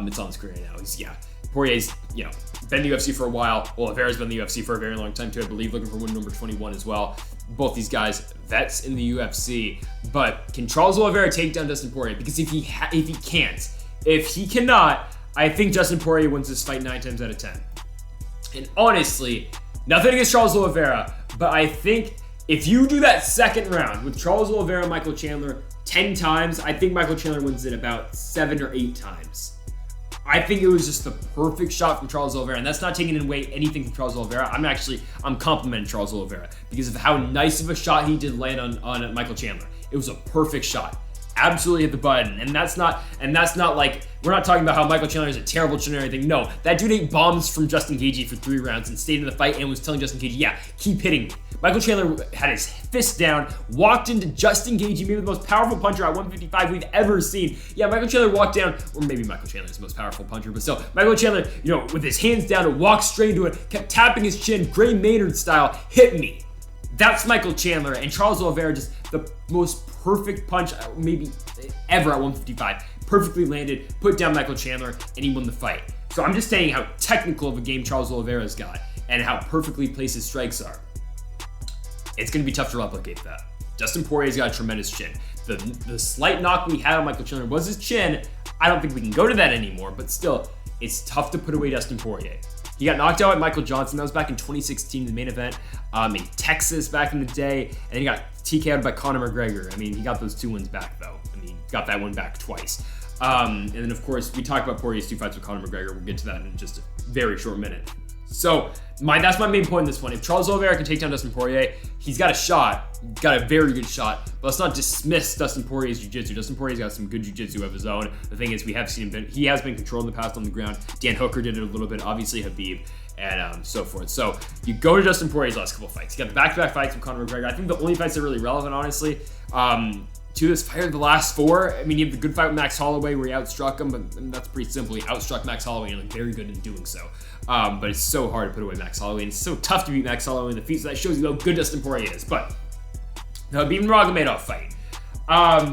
It's on the screen right now. Poirier's, been in the UFC for a while. Oliveira's been in the UFC for a very long time too, I believe, looking for win number 21 as well. Both these guys, vets in the UFC. But can Charles Oliveira take down Dustin Poirier? Because if he cannot, I think Dustin Poirier wins this fight 9 times out of 10. And honestly, nothing against Charles Oliveira, but I think if you do that second round with Charles Oliveira and Michael Chandler 10 times, I think Michael Chandler wins it about 7 or 8 times. I think it was just the perfect shot from Charles Oliveira, and that's not taking away anything from Charles Oliveira. I'm complimenting Charles Oliveira because of how nice of a shot he did land on Michael Chandler. It was a perfect shot. Absolutely hit the button, and that's not like, we're not talking about how Michael Chandler is a terrible chin or anything. No, that dude ate bombs from Justin Gaethje for 3 rounds and stayed in the fight and was telling Justin Gaethje, yeah, keep hitting me. Michael Chandler had his fist down, walked into Justin Gaethje, maybe the most powerful puncher at 155 we've ever seen. Yeah, Michael Chandler walked down, or maybe Michael Chandler is the most powerful puncher, but still, Michael Chandler, with his hands down, walked straight into it, kept tapping his chin, Gray Maynard style, hit me. That's Michael Chandler, and Charles Oliveira just the most perfect punch maybe ever at 155. Perfectly landed, put down Michael Chandler, and he won the fight. So I'm just saying how technical of a game Charles Oliveira's got and how perfectly placed his strikes are. It's going to be tough to replicate that. Dustin Poirier's got a tremendous chin. The slight knock we had on Michael Chandler was his chin. I don't think we can go to that anymore, but still, it's tough to put away Dustin Poirier. He got knocked out by Michael Johnson. That was back in 2016, the main event in Texas back in the day. And then he got TKO'd by Conor McGregor. I mean, he got those 2 wins back, though. I mean, he got that one back twice. And then, of course, we talked about Poirier's 2 fights with Conor McGregor. We'll get to that in just a very short minute. So that's my main point in this one. If Charles Oliveira can take down Dustin Poirier, he's got a shot. He's got a very good shot. But let's not dismiss Dustin Poirier's jiu-jitsu. Dustin Poirier's got some good jiu-jitsu of his own. The thing is, we have seen him. He has been controlled in the past on the ground. Dan Hooker did it a little bit. Obviously, Khabib. And so forth. So you go to Dustin Poirier's last couple fights. He got the back-to-back fights with Conor McGregor. I think the only fights that are really relevant, honestly, to this fight of the last 4. I mean, you have the good fight with Max Holloway where he outstruck him, but that's pretty simple. He outstruck Max Holloway and looked very good in doing so. But it's so hard to put away Max Holloway, and it's so tough to beat Max Holloway in the feet, so that shows you how good Dustin Poirier is. But the Khabib Nurmagomedov fight.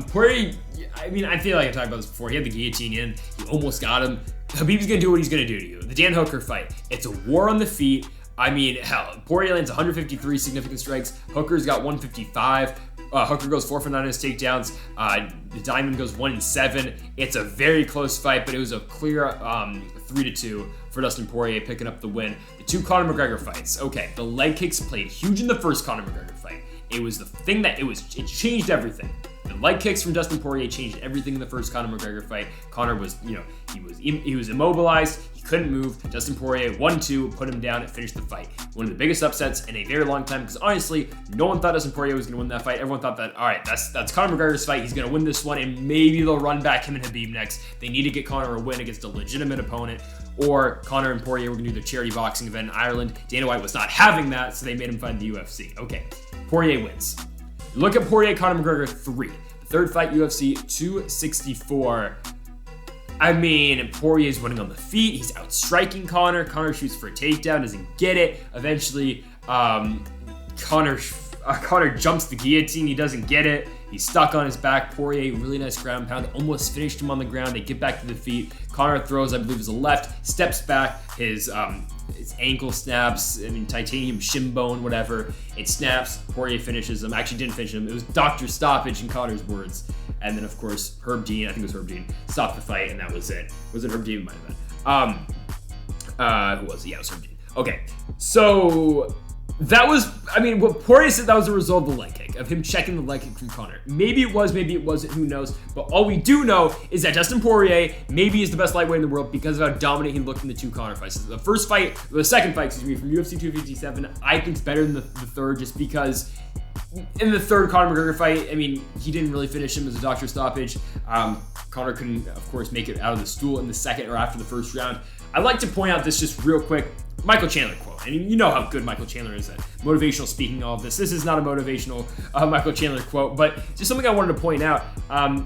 Poirier, I mean, I feel like I talked about this before. He had the guillotine in. He almost got him. Khabib's going to do what he's going to do to you. The Dan Hooker fight. It's a war on the feet. I mean, hell, Poirier lands 153 significant strikes. Hooker's got 155. Hooker goes 4 for 9 on his takedowns. The Diamond goes 1-7. It's a very close fight, but it was a clear 3-2 for Dustin Poirier picking up the win. The 2 Conor McGregor fights. Okay, the leg kicks played huge in the first Conor McGregor fight. It was the thing that it changed everything. The leg kicks from Dustin Poirier changed everything in the first Conor McGregor fight. Conor was, he was immobilized. He couldn't move. Dustin Poirier 1-2, put him down and finished the fight. One of the biggest upsets in a very long time because honestly, no one thought Dustin Poirier was going to win that fight. Everyone thought that, all right, that's Conor McGregor's fight. He's going to win this one and maybe they'll run back him and Khabib next. They need to get Conor a win against a legitimate opponent. Or Conor and Poirier were going to do their charity boxing event in Ireland. Dana White was not having that, so they made him fight the UFC. Okay, Poirier wins. Look at Poirier, Conor McGregor 3. Third fight, UFC 264. I mean, Poirier's winning on the feet. He's outstriking Conor. Conor shoots for a takedown, doesn't get it. Eventually, Conor jumps the guillotine. He doesn't get it. He's stuck on his back. Poirier, really nice ground pound. Almost finished him on the ground. They get back to the feet. Conor throws, I believe it was a left, steps back. His ankle snaps. I mean, titanium shin bone, whatever. It snaps. Poirier finishes him. Actually, didn't finish him. It was Dr. Stoppage in Conor's words. And then, of course, Herb Dean, I think it was Herb Dean, stopped the fight, and that was it. Was it Herb Dean? It might have been. Who was it? Yeah, it was Herb Dean. Okay, so that was, I mean, what Poirier said, that was a result of the leg kick, of him checking the leg kick from Conor. Maybe it was, maybe it wasn't, who knows? But all we do know is that Dustin Poirier maybe is the best lightweight in the world because of how dominant he looked in the 2 Conor fights. The second fight, from UFC 257, I think it's better than the third just because in the third Conor McGregor fight, I mean, he didn't really finish him as a doctor stoppage. Conor couldn't, of course, make it out of the stool in the second or after the first round. I'd like to point out this just real quick. Michael Chandler quote. I mean, you know how good Michael Chandler is at motivational speaking, all of this. This is not a motivational Michael Chandler quote, but just something I wanted to point out.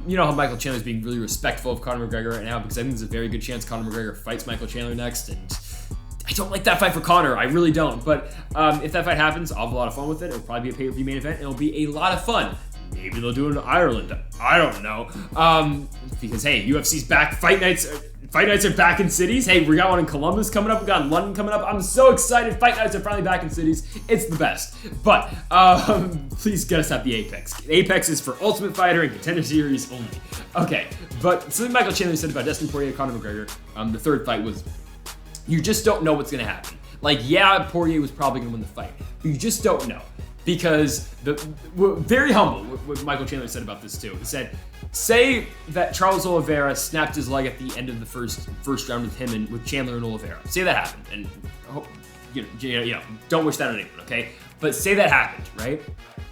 You know how Michael Chandler is being really respectful of Conor McGregor right now because I think there's a very good chance Conor McGregor fights Michael Chandler next, and I don't like that fight for Conor. I really don't. But if that fight happens, I'll have a lot of fun with it. It'll probably be a pay-per-view main event. It'll be a lot of fun. Maybe they'll do it in Ireland. I don't know. Because, hey, UFC's back. Fight nights are back in cities. Hey, we got one in Columbus coming up. We got London coming up. I'm so excited. Fight nights are finally back in cities. It's the best. But please get us at the Apex. Apex is for Ultimate Fighter and Contender Series only. Okay, but something Michael Chandler said about Dustin Poirier, Conor McGregor, the third fight was, you just don't know what's going to happen. Like, yeah, Poirier was probably going to win the fight, but you just don't know. Because we're very humble, what Michael Chandler said about this too. He said, say that Charles Oliveira snapped his leg at the end of the first round with him and with Chandler and Oliveira. Say that happened, and I hope, don't wish that on anyone, okay? But say that happened, right?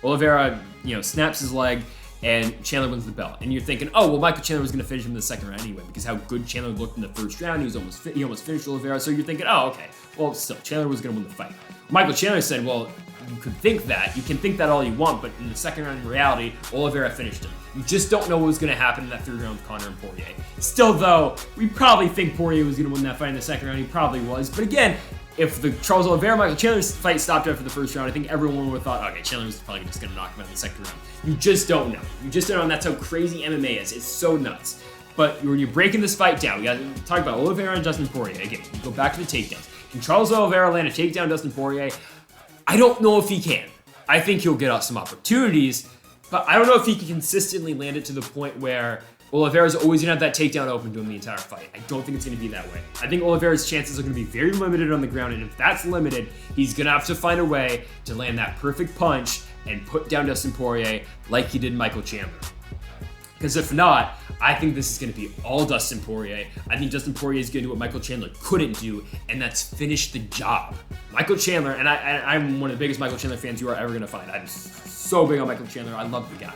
Oliveira, snaps his leg, and Chandler wins the belt. And you're thinking, oh, well, Michael Chandler was going to finish him in the second round anyway because how good Chandler looked in the first round. He almost finished Oliveira. So you're thinking, oh, okay. Well, still, Chandler was going to win the fight. Michael Chandler said, well, you could think that. You can think that all you want, but in the second round, in reality, Oliveira finished him. You just don't know what was going to happen in that third round with Conor and Poirier. Still, though, we probably think Poirier was going to win that fight in the second round. He probably was. But again, if the Charles Oliveira-Michael Chandler fight stopped after the first round, I think everyone would have thought, okay, Chandler was probably just going to knock him out in the second round. You just don't know. You just don't know, and that's how crazy MMA is. It's so nuts. But when you're breaking this fight down, we got to talk about Oliveira and Dustin Poirier. Again, you go back to the takedowns. Can Charles Oliveira land a takedown Dustin Poirier? I don't know if he can. I think he'll get out some opportunities, but I don't know if he can consistently land it to the point where Oliveira's always going to have that takedown open to him the entire fight. I don't think it's going to be that way. I think Oliveira's chances are going to be very limited on the ground, and if that's limited, he's going to have to find a way to land that perfect punch and put down Dustin Poirier like he did Michael Chandler. Because if not, I think this is going to be all Dustin Poirier. I think Dustin Poirier is going to do what Michael Chandler couldn't do, and that's finish the job. Michael Chandler, and I'm one of the biggest Michael Chandler fans you are ever going to find. I'm so big on Michael Chandler. I love the guy.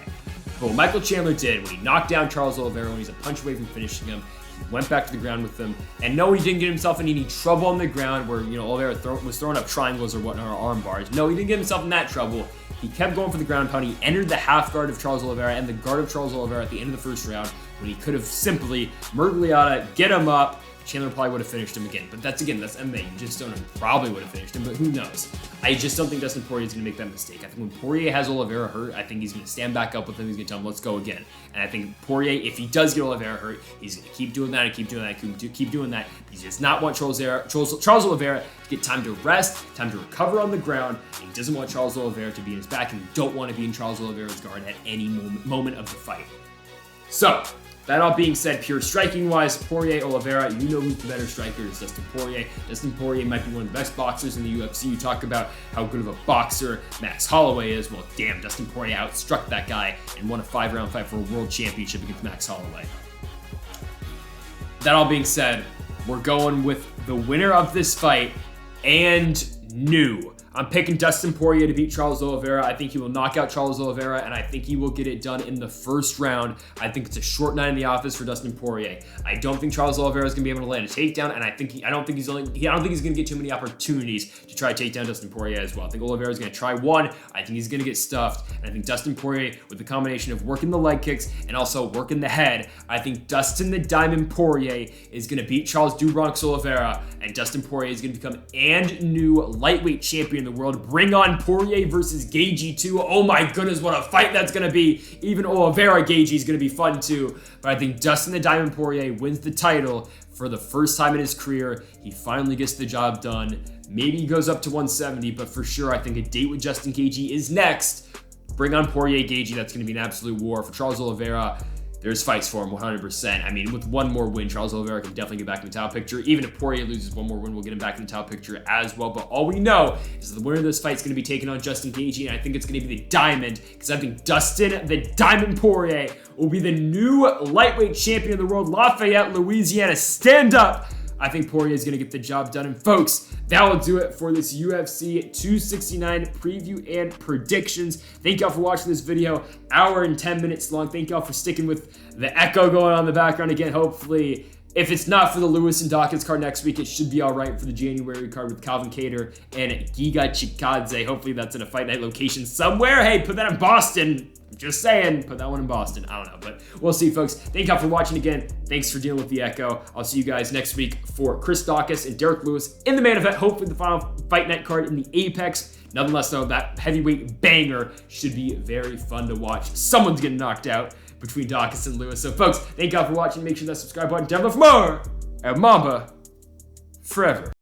But what Michael Chandler did when he knocked down Charles Oliveira, when he's a punch away from finishing him, he went back to the ground with him. And no, he didn't get himself in any trouble on the ground where, Oliveira was throwing up triangles or whatnot, or arm bars. No, he didn't get himself in that trouble. He kept going for the ground pound. He entered the half guard of Charles Oliveira and the guard of Charles Oliveira at the end of the first round when he could have simply Mergliata, get him up. Chandler probably would have finished him again. But that's MMA. You just don't know. Probably would have finished him, but who knows? I just don't think Dustin Poirier is going to make that mistake. I think when Poirier has Oliveira hurt, I think he's going to stand back up with him. He's going to tell him, let's go again. And I think Poirier, if he does get Oliveira hurt, he's going to keep doing that and keep doing that and keep doing that. He does not want Charles Oliveira to get time to rest, time to recover on the ground. And he doesn't want Charles Oliveira to be in his back, and you don't want to be in Charles Oliveira's guard at any moment of the fight. So, that all being said, pure striking-wise, Poirier, Oliveira, you know who's the better striker is Dustin Poirier. Dustin Poirier might be one of the best boxers in the UFC. You talk about how good of a boxer Max Holloway is. Well, damn, Dustin Poirier outstruck that guy and won a 5-round fight for a world championship against Max Holloway. That all being said, we're going with the winner of this fight and new. I'm picking Dustin Poirier to beat Charles Oliveira. I think he will knock out Charles Oliveira, and I think he will get it done in the first round. I think it's a short night in the office for Dustin Poirier. I don't think Charles Oliveira is going to be able to land a takedown, and I don't think he's going to get too many opportunities to try to take down Dustin Poirier as well. I think Oliveira is going to try one. I think he's going to get stuffed, and I think Dustin Poirier, with the combination of working the leg kicks and also working the head, I think Dustin the Diamond Poirier is going to beat Charles "Do Bronx" Oliveira, and Dustin Poirier is going to become and new lightweight champion in the world. Bring on Poirier versus Gaethje 2. Oh my goodness, what a fight that's going to be. Even Oliveira Gaethje is going to be fun too. But I think Dustin the Diamond Poirier wins the title for the first time in his career. He finally gets the job done. Maybe he goes up to 170, but for sure I think a date with Justin Gaethje is next. Bring on Poirier Gaethje. That's going to be an absolute war. For Charles Oliveira, there's fights for him 100%. I mean, with one more win, Charles Oliveira can definitely get back in the title picture. Even if Poirier loses one more win, we'll get him back in the title picture as well. But all we know is the winner of this fight is going to be taking on Justin Gaethje, and I think it's going to be the Diamond, because I think Dustin the Diamond Poirier will be the new lightweight champion of the world. Lafayette, Louisiana, stand up. I think Poirier is going to get the job done. And folks, that will do it for this UFC 269 preview and predictions. Thank y'all for watching this video. Hour and 10 minutes long. Thank y'all for sticking with the echo going on in the background again. Hopefully, if it's not for the Lewis and Dawkins card next week, it should be all right for the January card with Calvin Kattar and Giga Chikadze. Hopefully that's in a fight night location somewhere. Hey, put that in Boston. Just saying, put that one in Boston. I don't know, but we'll see, folks. Thank y'all for watching again. Thanks for dealing with the echo. I'll see you guys next week for Chris Dawkins and Derek Lewis in the main event. Hopefully the final fight night card in the Apex. Nonetheless, though, that heavyweight banger should be very fun to watch. Someone's getting knocked out between Dawkins and Lewis. So, folks, thank y'all for watching. Make sure that subscribe button down below for more. And Mamba forever.